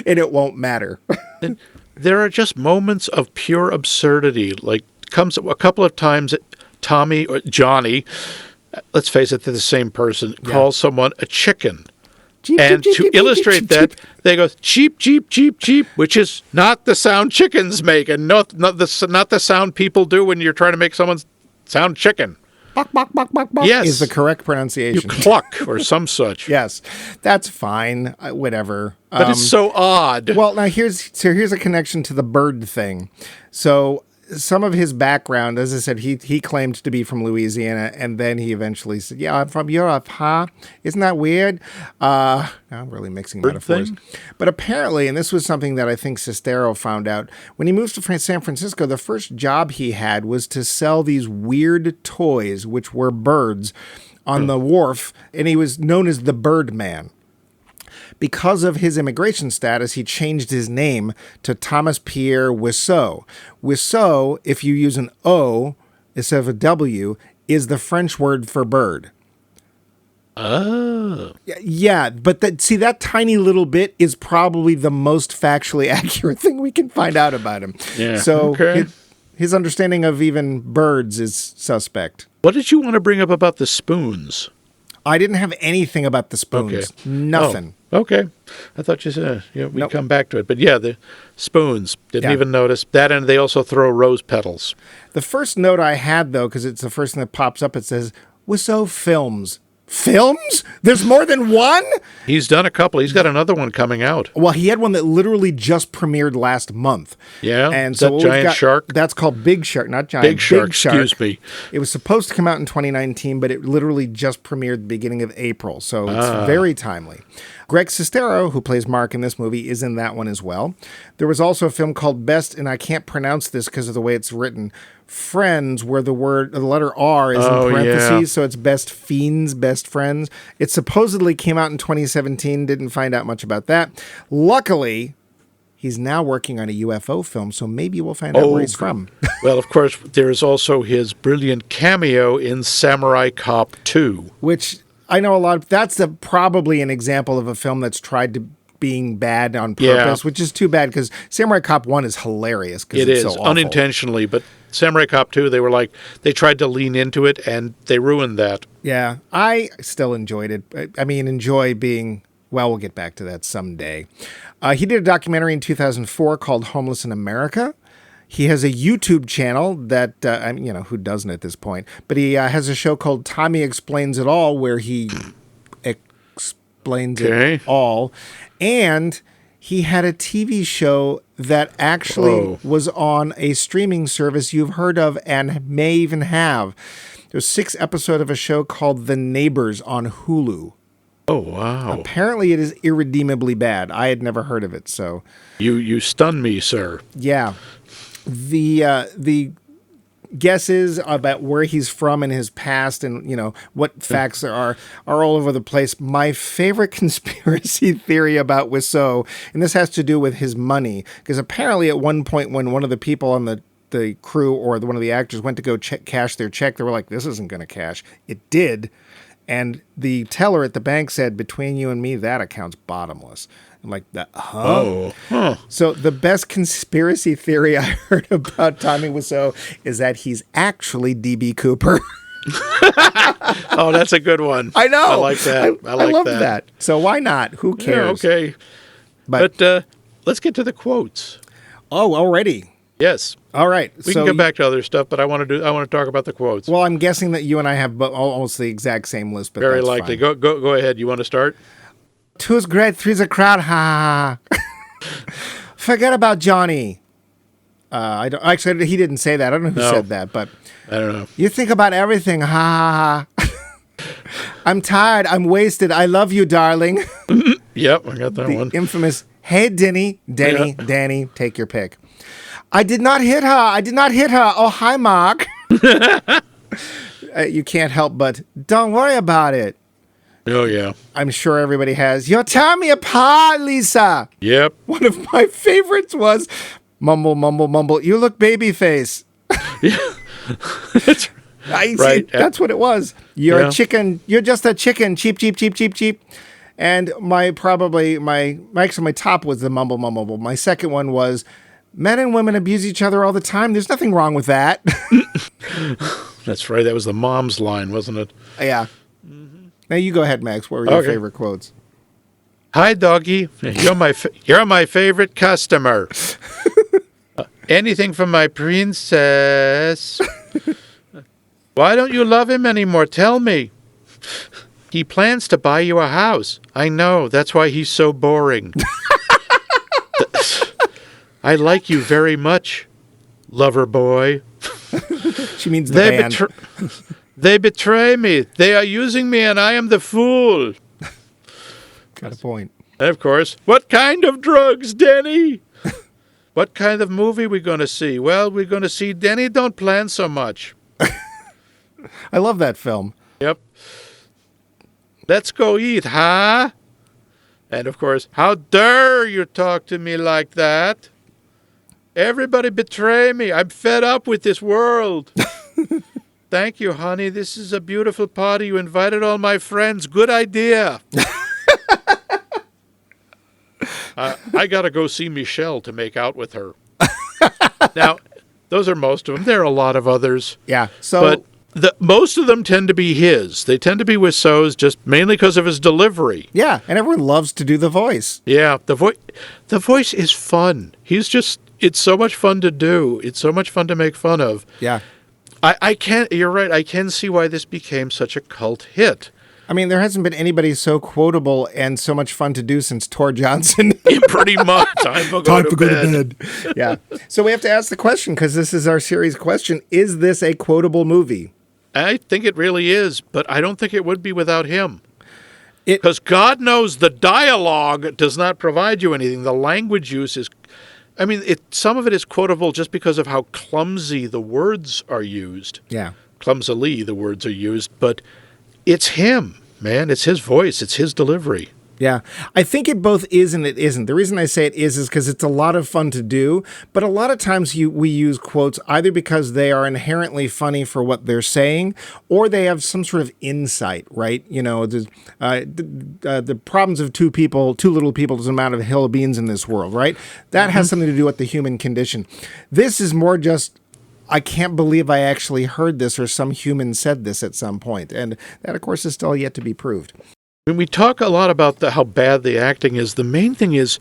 and it won't matter. And there are just moments of pure absurdity. Like, comes a couple of times Tommy or Johnny, let's face it, they're the same person, calls someone a chicken. Jeep, and jeep, to jeep, illustrate jeep, that, jeep. they go, cheep, cheep, cheep, cheep, which is not the sound chickens make, and not the sound people do when you're trying to make someone sound chicken. Bok, bok, bok, bok, bok Yes. is the correct You pronunciation. cluck or some such. Yes, that's fine. Whatever. But it's so odd. Well, now here's a connection to the bird thing. So some of his background, as I said, he claimed to be from Louisiana, and then he eventually said, "Yeah, I'm from Europe, huh? Isn't that weird?" Now I'm really mixing metaphors. But apparently, and this was something that I think Sestero found out, when he moved to San Francisco, the first job he had was to sell these weird toys, which were birds, on the wharf, and he was known as the Bird Man. Because of his immigration status, he changed his name to Thomas Pierre Wiseau. Wiseau, if you use an O instead of a W, is the French word for bird. Oh. Yeah, but that tiny little bit is probably the most factually accurate thing we can find out about him. Yeah. So Okay. his understanding of even birds is suspect. What did you want to bring up about the spoons? I didn't have anything about the spoons. Okay. Nothing. Oh, okay. I thought you said we'd Nope. come back to it. But yeah, the spoons. Didn't Yeah. even notice. That, and they also throw rose petals. The first note I had, though, because it's the first thing that pops up, it says, Wiseau Films. Films? There's more than one? He's done a couple. He's got another one coming out. Well, he had one that literally just premiered last month. Yeah? And Is so that what we've Giant got- Shark? That's called Big Shark, not Giant. Big Shark, excuse me. It was supposed to come out in 2019, but it literally just premiered the beginning of April, so it's very timely. Greg Sestero, who plays Mark in this movie, is in that one as well. There was also a film called Best, and I can't pronounce this because of the way it's written, Friends, where the letter R is in parentheses, yeah. so it's Best Fiends, Best Friends. It supposedly came out in 2017, didn't find out much about that. Luckily, he's now working on a UFO film, so maybe we'll find out where he's from. Well, of course, there is also his brilliant cameo in Samurai Cop 2. Which I know a lot of, that's probably an example of a film that's tried to being bad on purpose, which is too bad because Samurai Cop 1 is hilarious. It it's is, so awful. unintentionally, but Samurai Cop 2, they tried to lean into it, and they ruined that. Yeah, I still enjoyed it. I mean, enjoy being, well, we'll get back to that someday. He did a documentary in 2004 called Homeless in America. He has a YouTube channel that, who doesn't at this point, but he has a show called Tommy Explains It All where he explains Okay. it all. And he had a TV show that actually was on a streaming service you've heard of and may even have. There's 6 episodes of a show called The Neighbors on Hulu. Oh, wow. Apparently it is irredeemably bad. I had never heard of it, so... You stun me, sir. Yeah. The guesses about where he's from in his past and, what facts there are all over the place. My favorite conspiracy theory about Wiseau, and this has to do with his money, because apparently at one point when one of the people on the crew or one of the actors went to go cash their check, they were like, this isn't going to cash. It did. And the teller at the bank said, between you and me, that account's bottomless. I'm like, huh? Oh. Huh. So the best conspiracy theory I heard about Tommy Wiseau is that he's actually D.B. Cooper. Oh, that's a good one. I know. I like that. I love that. So why not? Who cares? Yeah, okay. But let's get to the quotes. Oh, already? Yes. All right. We can get back to other stuff, but I want to talk about the quotes. Well, I'm guessing that you and I have almost the exact same list, but very that's likely. fine. Go ahead. You want to start? Two's great, three's a crowd. Ha ha ha. Forget about Johnny. I don't actually. He didn't say that. I don't know who said that, but I don't know. You think about everything. Ha ha ha. I'm tired. I'm wasted. I love you, darling. Yep, I got that The one. infamous, hey, Denny, Danny, take your pick. I did not hit her. Oh, hi, Mark. You can't help but don't worry about it. Oh, yeah. I'm sure everybody has. You're tearing me apart, Lisa. Yep. One of my favorites was mumble, mumble, mumble. You look baby face. Yeah. That's right. That's what it was. You're a chicken. You're just a chicken. Cheap, cheap, cheap, cheap, cheap. And my top was the mumble, mumble, mumble. My second one was men and women abuse each other all the time. There's nothing wrong with that. That's right. That was the mom's line, wasn't it? Yeah. Now you go ahead, Max. What were your favorite quotes? Hi, doggy. You're my favorite customer. Anything from my princess. Why don't you love him anymore? Tell me. He plans to buy you a house. I know. That's why he's so boring. I like you very much, lover boy. She means the band. They betray me. They are using me, and I am the fool. Got a point. And of course, what kind of drugs, Denny? What kind of movie we going to see? Well, we're going to see Denny Don't Plan So Much. I love that film. Yep. Let's go eat, huh? And of course, how dare you talk to me like that? Everybody betray me. I'm fed up with this world. Thank you, honey. This is a beautiful party. You invited all my friends. Good idea. I got to go see Michelle to make out with her. Now, those are most of them. There are a lot of others. Yeah. So, but most of them tend to be his. They tend to be Wiseau's just mainly because of his delivery. Yeah, and everyone loves to do the voice. Yeah, the voice is fun. It's so much fun to do. It's so much fun to make fun of. Yeah. You're right, I can see why this became such a cult hit. I mean, there hasn't been anybody so quotable and so much fun to do since Tor Johnson. Pretty much. Time to go to bed. Yeah. So we have to ask the question, because this is our series question. Is this a quotable movie? I think it really is, but I don't think it would be without him. Because God knows the dialogue does not provide you anything. The language use is... I mean, some of it is quotable just because of how clumsy the words are used. Yeah. Clumsily the words are used, but it's him, man. It's his voice. It's his delivery. Yeah. I think it both is and it isn't. The reason I say it is because it's a lot of fun to do, but a lot of times we use quotes either because they are inherently funny for what they're saying, or they have some sort of insight, right? You know, the problems of two little people doesn't amount of a hill of beans in this world, right? That has something to do with the human condition. This is more just, I can't believe I actually heard this, or some human said this at some point. And that, of course, is still yet to be proved. When we talk a lot about how bad the acting is, the main thing is,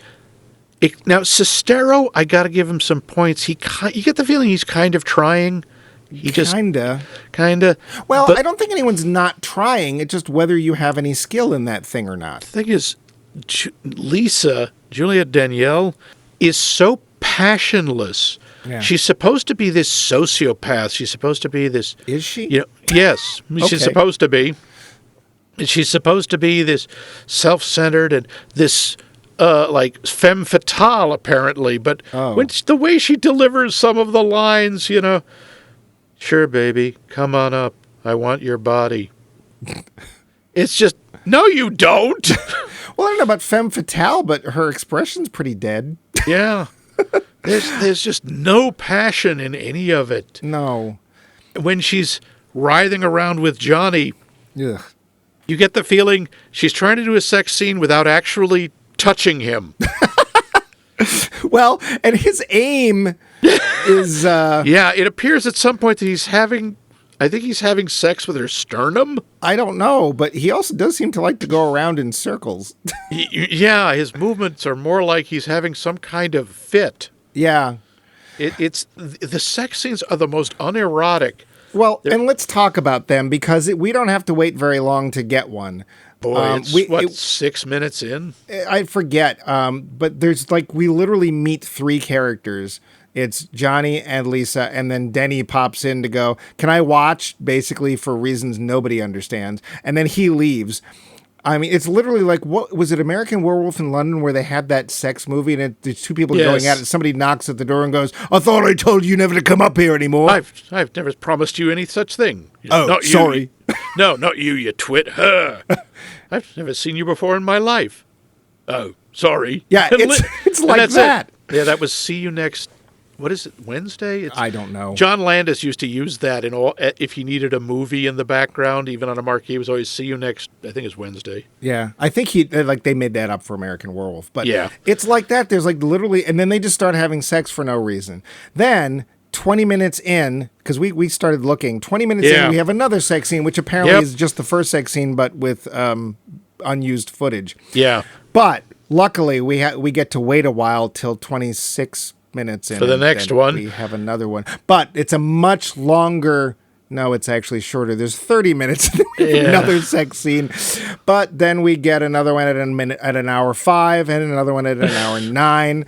now Sestero, I got to give him some points. You get the feeling he's kind of trying. He just Kinda. kinda. Well, But I don't think anyone's not trying. It's just whether you have any skill in that thing or not. the thing is, Julia Danielle, is so passionless. Yeah. She's supposed to be this sociopath. She's supposed to be this. Is she? Yes, Okay. she's supposed to be. She's supposed to be this self-centered and this like femme fatale, apparently. But Oh. the way she delivers some of the lines, sure, baby, come on up. I want your body. It's just, no, you don't. Well, I don't know about femme fatale, but her expression's pretty dead. Yeah. There's just no passion in any of it. No. When she's writhing around with Johnny, Ugh. you get the feeling she's trying to do a sex scene without actually touching him. Well, and his aim is Yeah, it appears at some point that I think he's having sex with her sternum. I don't know, but he also does seem to like to go around in circles. Yeah, his movements are more like he's having some kind of fit. Yeah. It's the sex scenes are the most unerotic. Well, and let's talk about them because we don't have to wait very long to get one. Boy, it's 6 minutes in? I forget, but there's we literally meet three characters. It's Johnny and Lisa, and then Denny pops in to go, can I watch? Basically for reasons nobody understands. And then he leaves. I mean, it's literally what was it, American Werewolf in London, where they had that sex movie and there's two people going at it. Somebody knocks at the door and goes, I thought I told you never to come up here anymore. I've never promised you any such thing. Oh, not sorry. You. No, not you, you twit. I've never seen you before in my life. Oh, sorry. Yeah, it's like that. Yeah, that was see you next. What is it? Wednesday? I don't know. John Landis used to use that if he needed a movie in the background, even on a marquee. It was always see you next. I think it's Wednesday. Yeah, I think they made that up for American Werewolf, but yeah, it's like that. There's literally, and then they just start having sex for no reason. Then 20 minutes in, because we started looking, 20 minutes in, we have another sex scene, which apparently is just the first sex scene, but with unused footage. Yeah, but luckily we get to wait a while till 26 minutes in for the next one. We have another one, but it's a much longer. No, it's actually shorter. There's 30 minutes. Another sex scene, but then we get another one at an hour 5, and another one at an hour 9.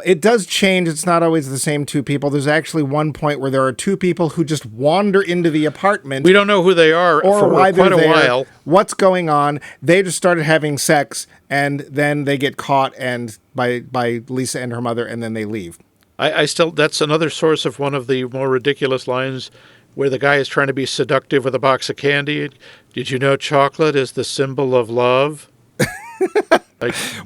It does change. It's not always the same two people. There's actually one point where there are two people who just wander into the apartment. We don't know who they are or for why quite they're a there, while. What's going on? They just started having sex, and then they get caught and by Lisa and her mother, and then they leave. I still, that's another source of one of the more ridiculous lines where the guy is trying to be seductive with a box of candy. Did you know chocolate is the symbol of love?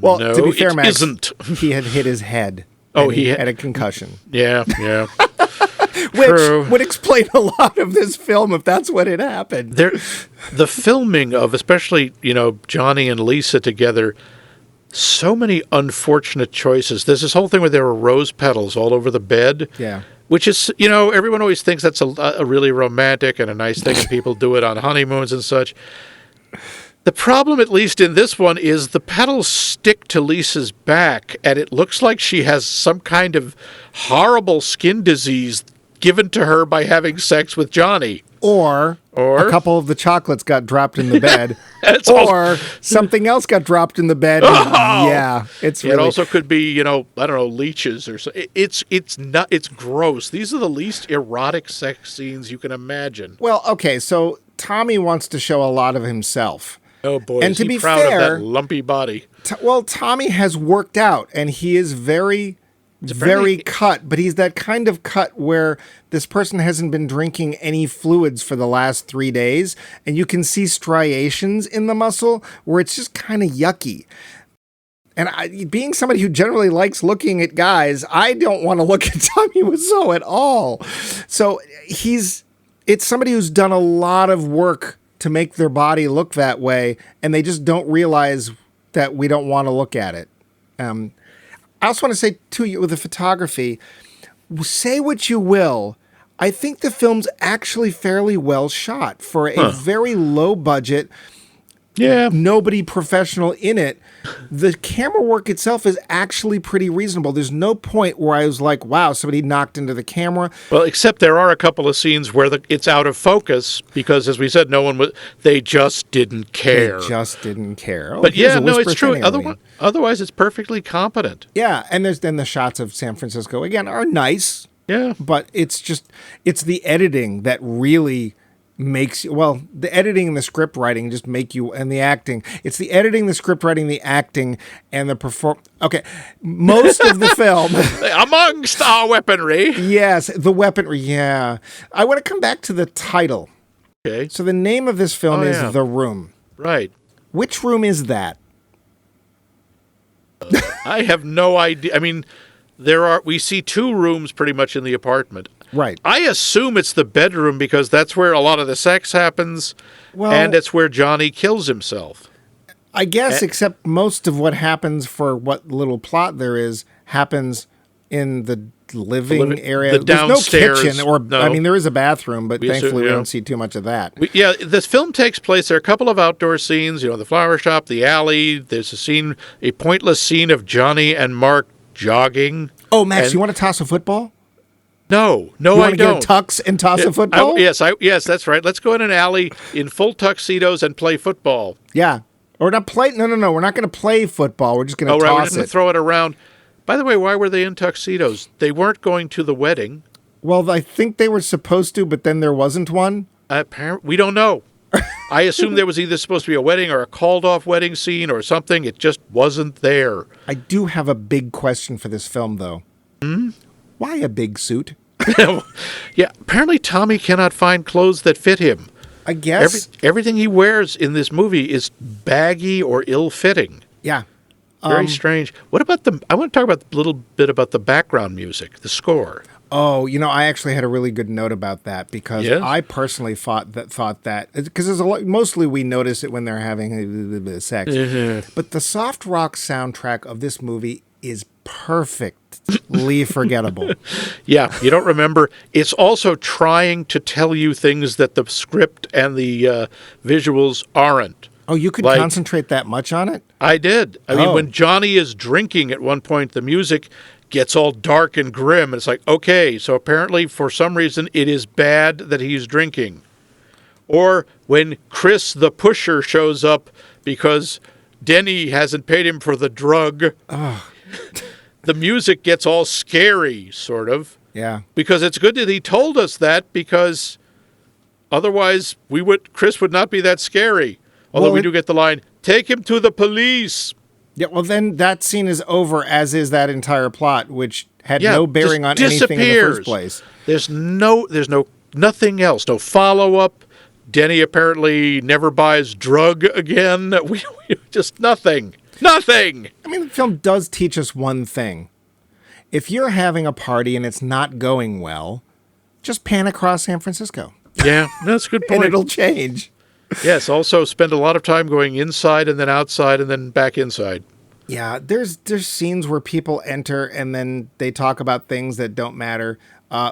Well, no, to be fair, it Max, isn't. He had hit his head. Oh, he had a concussion. Yeah. Which would explain a lot of this film if that's what had happened. The filming of, especially, Johnny and Lisa together, so many unfortunate choices. There's this whole thing where there were rose petals all over the bed. Yeah. Which is, everyone always thinks that's a really romantic and a nice thing, and people do it on honeymoons and such. The problem, at least in this one, is the petals stick to Lisa's back, and it looks like she has some kind of horrible skin disease given to her by having sex with Johnny. Or a couple of the chocolates got dropped in the bed. Or something else got dropped in the bed. Oh! Yeah, it also could be, I don't know, leeches or so. It's gross. These are the least erotic sex scenes you can imagine. Well, okay, so Tommy wants to show a lot of himself. Oh boy, and is to he be proud fair, of that lumpy body. Tommy has worked out, and he is very cut, but he's that kind of cut where this person hasn't been drinking any fluids for the last 3 days, and you can see striations in the muscle where it's just kind of yucky. And being somebody who generally likes looking at guys, I don't want to look at Tommy Wiseau at all. So it's somebody who's done a lot of work to make their body look that way, and they just don't realize that we don't want to look at it. I also want to say, too, with the photography, say what you will, I think the film's actually fairly well shot for a very low budget. Yeah. nobody professional in it. The camera work itself is actually pretty reasonable. There's no point where I was like, wow, somebody knocked into the camera. Well, except there are a couple of scenes where it's out of focus because, as we said, they just didn't care. They just didn't care. Oh, but here's yeah, a no, whisper it's true. thing, Otherwise, it's perfectly competent. Yeah, and there's then the shots of San Francisco, again, are nice. Yeah. But it's the editing that really makes you, well, the editing and the script writing just make you, and the acting. It's the editing, the script writing, the acting, and the okay, most of the film. Amongst our weaponry. Yes, the weaponry, yeah. I want to come back to the title. Okay. So the name of this film is The Room. Right. Which room is that? I have no idea. I mean, we see two rooms pretty much in the apartment. Right. I assume it's the bedroom because that's where a lot of the sex happens, and it's where Johnny kills himself. I guess, except most of what happens for what little plot there is happens in the living area. The downstairs. There's no kitchen, I mean, there is a bathroom, but thankfully we don't see too much of that. This film takes place. There are a couple of outdoor scenes. The flower shop, the alley. There's a pointless scene of Johnny and Mark jogging. Oh, Max, you want to toss a football? No, you I want to don't. Get a tux and toss a football? Yes, that's right. Let's go in an alley in full tuxedos and play football. Yeah. Or not play. No. We're not going to play football. We're just going to toss we're going to throw it around. By the way, why were they in tuxedos? They weren't going to the wedding. Well, I think they were supposed to, but then there wasn't one. Apparently, we don't know. I assume there was either supposed to be a wedding or a called-off wedding scene or something. It just wasn't there. I do have a big question for this film, though. Why a big suit? Yeah, apparently Tommy cannot find clothes that fit him. I guess. Everything he wears in this movie is baggy or ill-fitting. Yeah. Very strange. What about I want to talk about a little bit about the background music, the score. Oh, I actually had a really good note about that because I personally thought that because there's mostly we notice it when they're having sex, but the soft rock soundtrack of this movie is perfectly forgettable. Yeah, you don't remember. It's also trying to tell you things that the script and the visuals aren't. Oh, you could concentrate that much on it? I did. I mean, when Johnny is drinking at one point, the music gets all dark and grim. And it's like, okay, so apparently for some reason it is bad that he's drinking. Or when Chris the pusher shows up because Denny hasn't paid him for the drug, the music gets all scary, sort of. Yeah. Because it's good that he told us that because otherwise Chris would not be that scary. Although we do get the line, take him to the police. Yeah, well, then that scene is over, as is that entire plot, which had no bearing on anything in the first place. There's nothing else, no follow-up. Denny apparently never buys drug again. We just nothing. Nothing! I mean, the film does teach us one thing. If you're having a party and it's not going well, just pan across San Francisco. Yeah, that's a good point. And it'll change. Yes, also spend a lot of time going inside and then outside and then back inside. Yeah, there's scenes where people enter and then they talk about things that don't matter.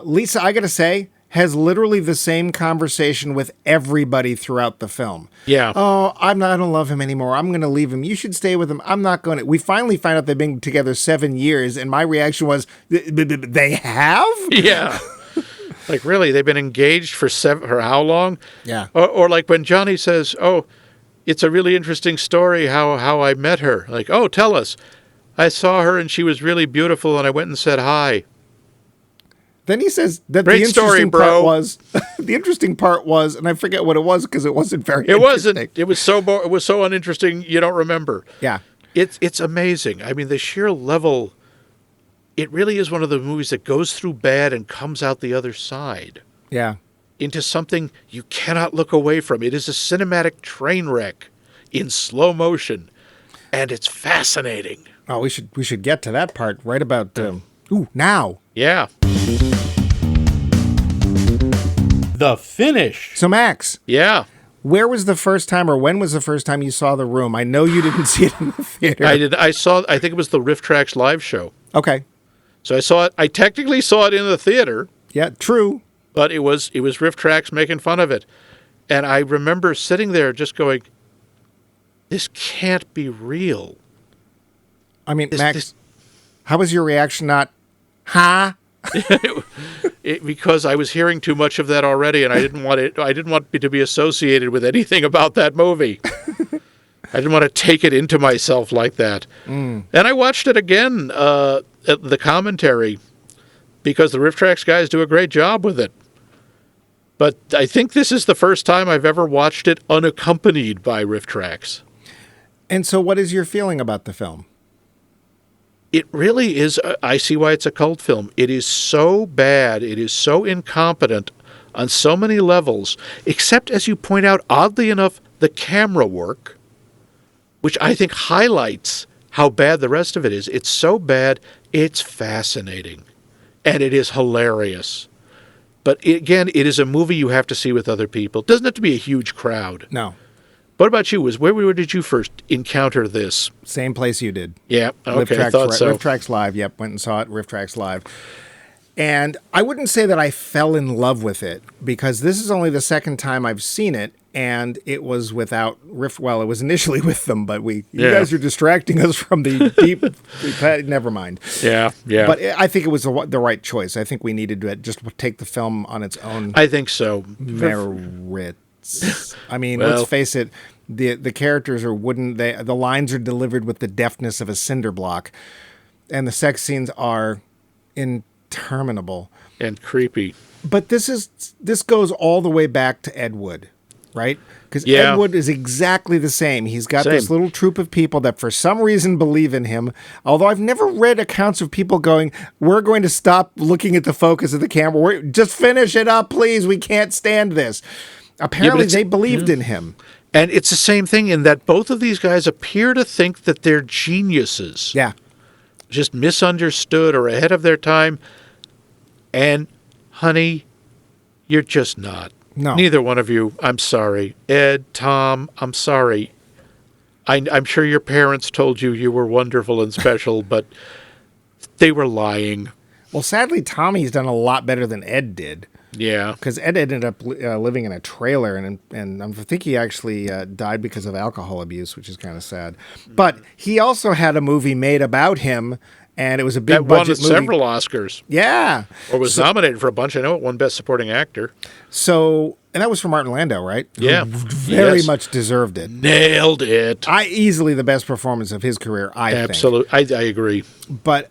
Lisa, I gotta say, has literally the same conversation with everybody throughout the film. Yeah. Oh, I don't love him anymore. I'm gonna leave him. You should stay with him. I'm not going to. We finally find out they've been together 7 years, and my reaction was, they have? Yeah. Like, really? They've been engaged for how long? Yeah. Or like when Johnny says, oh, it's a really interesting story how I met her. Like, oh, tell us. I saw her and she was really beautiful and I went and said hi. Then he says that Great the interesting story, bro. part was, the interesting part was, and I forget what it was because it wasn't very It interesting. wasn't. It was so uninteresting you don't remember. Yeah. It's amazing. I mean, the sheer level... It really is one of the movies that goes through bad and comes out the other side. Yeah. Into something you cannot look away from. It is a cinematic train wreck in slow motion, and it's fascinating. Oh, we should get to that part right about now. Yeah. The finish. So Max. Yeah. Where was the first time, or when was the first time you saw The Room? I know you didn't see it in the theater. I did. I think it was the Riff Tracks live show. Okay. So I saw it. I technically saw it in the theater. Yeah, true. But it was Riff Tracks making fun of it. And I remember sitting there just going, this can't be real. I mean, Max, how was your reaction? Not, huh? Because I was hearing too much of that already, and I didn't want it. I didn't want me to be associated with anything about that movie. I didn't want to take it into myself like that. And I watched it again at the commentary because the Riff Tracks guys do a great job with it. But I think this is the first time I've ever watched it unaccompanied by Riff Tracks. And so what is your feeling about the film? It really is. I see why it's a cult film. It is so bad. It is so incompetent on so many levels, except, as you point out, oddly enough, the camera work, which I think highlights how bad the rest of it is. It's so bad, it's fascinating. And it is hilarious. But again, it is a movie you have to see with other people. It doesn't have to be a huge crowd. No. What about you? Where did you first encounter this? Same place you did. Yeah, okay, I thought so. Riff Tracks Live, yep, went and saw it, Riff Tracks Live. And I wouldn't say that I fell in love with it, because this is only the second time I've seen it, and it was without Riff. Well, it was initially with them, but you guys are distracting us from the deep. Never mind. Yeah. But I think it was the right choice. I think we needed to just take the film on its own. I think so. Merits. I mean, let's face it. The characters are wooden. The lines are delivered with the deftness of a cinder block, and the sex scenes are interminable and creepy. But this goes all the way back to Ed Wood, right? Because Ed Wood is exactly the same. He's got this little troop of people that for some reason believe in him. Although I've never read accounts of people going, "We're going to stop looking at the focus of the camera. Just finish it up, please. We can't stand this." Apparently, they believed in him. And it's the same thing in that both of these guys appear to think that they're geniuses. Yeah. Just misunderstood or ahead of their time. And, honey, you're just not. No. Neither one of you. I'm sorry. Ed, Tom, I'm sorry. I'm sure your parents told you were wonderful and special, but they were lying. Well, sadly, Tommy's done a lot better than Ed did. Yeah. Because Ed ended up living in a trailer, and I think he actually died because of alcohol abuse, which is kind of sad. But he also had a movie made about him, and it was a big budget movie. That won several Oscars. Yeah. Or was nominated for a bunch. I know it won Best Supporting Actor. So, and that was for Martin Landau, right? Yeah. Who very much deserved it. Nailed it. Easily the best performance of his career, I think. Absolutely. I agree. But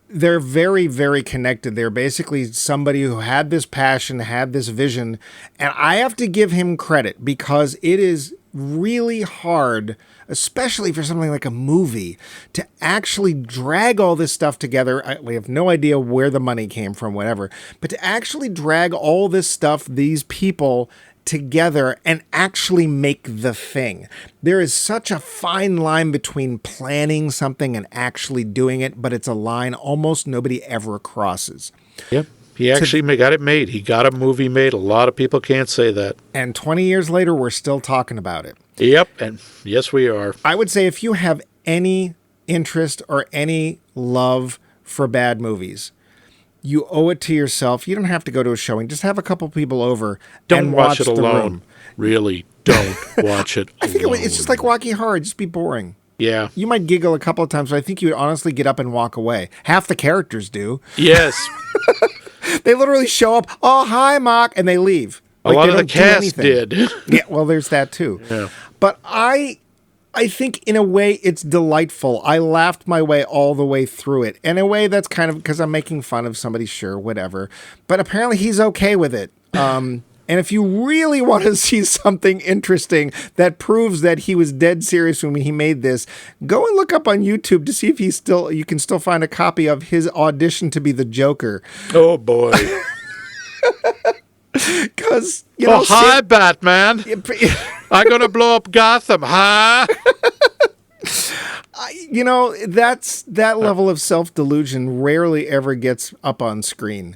they're very, very connected. They're basically somebody who had this passion, had this vision, and I have to give him credit because it is really hard, especially for something like a movie, to actually drag all this stuff together. We have no idea where the money came from, whatever, but to actually drag all this stuff, these people together and actually make the thing. There is such a fine line between planning something and actually doing it, but it's a line almost nobody ever crosses. Yep. He actually got it made. He got a movie made. A lot of people can't say that. And 20 years later, we're still talking about it. Yep. And yes, we are. I would say if you have any interest or any love for bad movies, you owe it to yourself. You don't have to go to a showing. Just have a couple people over and watch it The alone. Room. Really, don't watch it I think it's just like walking hard. Just be boring. Yeah. You might giggle a couple of times, but I think you would honestly get up and walk away. Half the characters do. Yes. They literally show up, "Oh, hi, Mark," and they leave. A lot of the cast did. Yeah, well, there's that too. Yeah. But I think in a way it's delightful. I laughed my way all the way through it. In a way that's kind of because I'm making fun of somebody, sure, whatever. But apparently he's okay with it. And if you really want to see something interesting that proves that he was dead serious when he made this, go and look up on YouTube to see if you can still find a copy of his audition to be the Joker. Oh boy. Because hi, Batman. I'm gonna blow up Gotham, huh? That level of self-delusion rarely ever gets up on screen,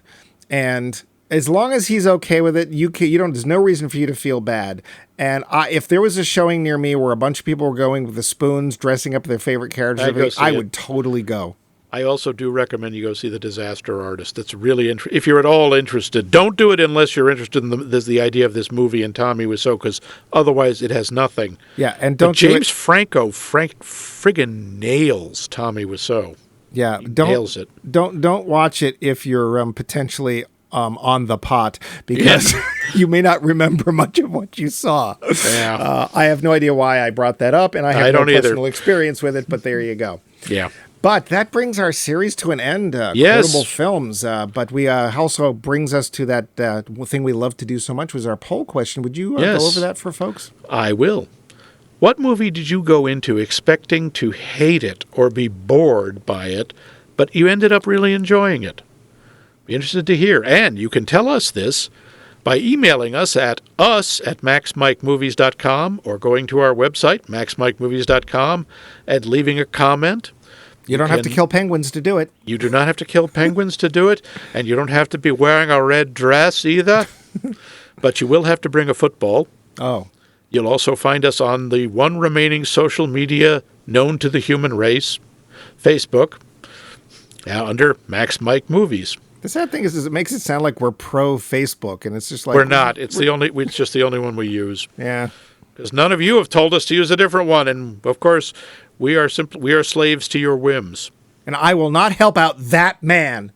and as long as he's okay with it, there's no reason for you to feel bad. And if there was a showing near me where a bunch of people were going with the spoons, dressing up their favorite characters, I would totally go. I also do recommend you go see The Disaster Artist. That's really if you're at all interested. Don't do it unless you're interested in the idea of this movie and Tommy Wiseau, because otherwise it has nothing. Yeah, and But James Franco friggin' nails Tommy Wiseau. Yeah, nails it. Don't watch it if you're potentially on the pot, because you may not remember much of what you saw. Yeah. I have no idea why I brought that up, and I have no personal experience with it, but there you go. Yeah. But that brings our series to an end, yes. Quotable films. But we also brings us to that thing we love to do so much, was our poll question. Would you go over that for folks? I will. What movie did you go into expecting to hate it or be bored by it, but you ended up really enjoying it? Be interested to hear. And you can tell us this by emailing us at maxmikemovies.com or going to our website, maxmikemovies.com, and leaving a comment. You don't have to kill penguins to do it. You do not have to kill penguins to do it, and you don't have to be wearing a red dress either, but you will have to bring a football. Oh. You'll also find us on the one remaining social media known to the human race, Facebook, under Max Mike Movies. The sad thing is it makes it sound like we're pro Facebook, and it's just like we're not. It's just the only one we use. Yeah, because none of you have told us to use a different one, and of course we are slaves to your whims. And I will not help out that man.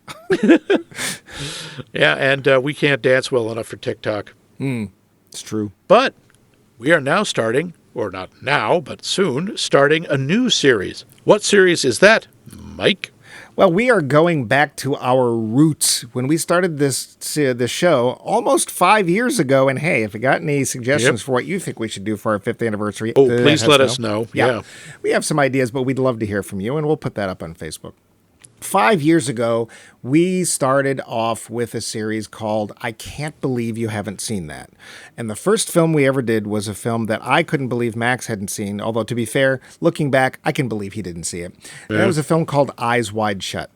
Yeah, and we can't dance well enough for TikTok. It's true. But we are now starting, or not now, but soon, starting a new series. What series is that, Mike? Well, we are going back to our roots. When we started this show almost 5 years ago, and hey, if you got any suggestions for what you think we should do for our 5th anniversary, please let us know. Yeah. We have some ideas, but we'd love to hear from you, and we'll put that up on Facebook. 5 years ago, we started off with a series called I Can't Believe You Haven't Seen That. And the first film we ever did was a film that I couldn't believe Max hadn't seen, although to be fair, looking back, I can believe he didn't see it. And that was a film called Eyes Wide Shut.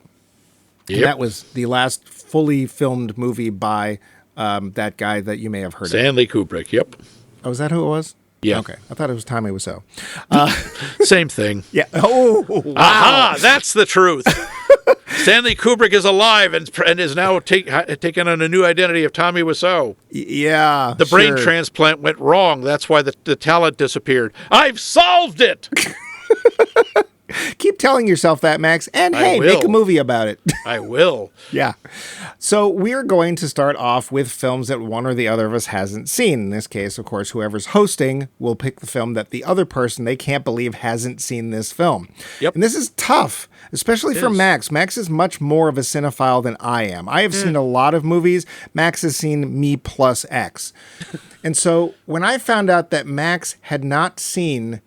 Yep. And that was the last fully filmed movie by that guy that you may have heard of. Stanley Kubrick, yep. Oh, is that who it was? Yeah. Okay. I thought it was Tommy Wiseau. Same thing. Yeah. Oh, wow. Aha! That's the truth. Stanley Kubrick is alive and is now taken on a new identity of Tommy Wiseau. Yeah. The brain transplant went wrong. That's why the talent disappeared. I've solved it! Keep telling yourself that, Max. And hey, make a movie about it. I will. Yeah. So we're going to start off with films that one or the other of us hasn't seen. In this case, of course, whoever's hosting will pick the film that the other person they can't believe hasn't seen this film. Yep. And this is tough, especially for Max. Max is much more of a cinephile than I am. I have seen a lot of movies. Max has seen me plus X. And so when I found out that Max had not seen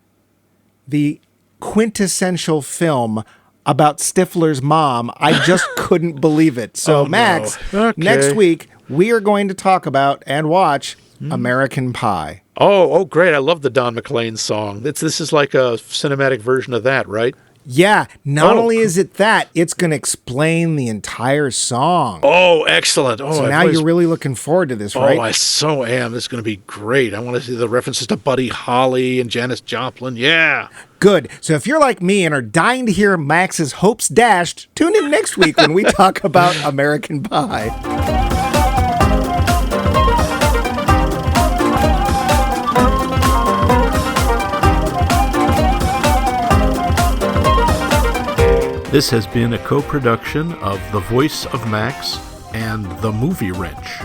the quintessential film about Stifler's mom, I just couldn't believe it. So, Max, next week, we are going to talk about and watch American Pie. Oh, great. I love the Don McLean song. This is like a cinematic version of that, right? Yeah. Not only is it that, it's going to explain the entire song. Oh, excellent. Oh, so now you're really looking forward to this, right? Oh, I so am. This is going to be great. I want to see the references to Buddy Holly and Janis Joplin. Yeah. Good. So if you're like me and are dying to hear Max's hopes dashed, tune in next week when we talk about American Pie. This has been a co-production of The Voice of Max and The Movie Wrench.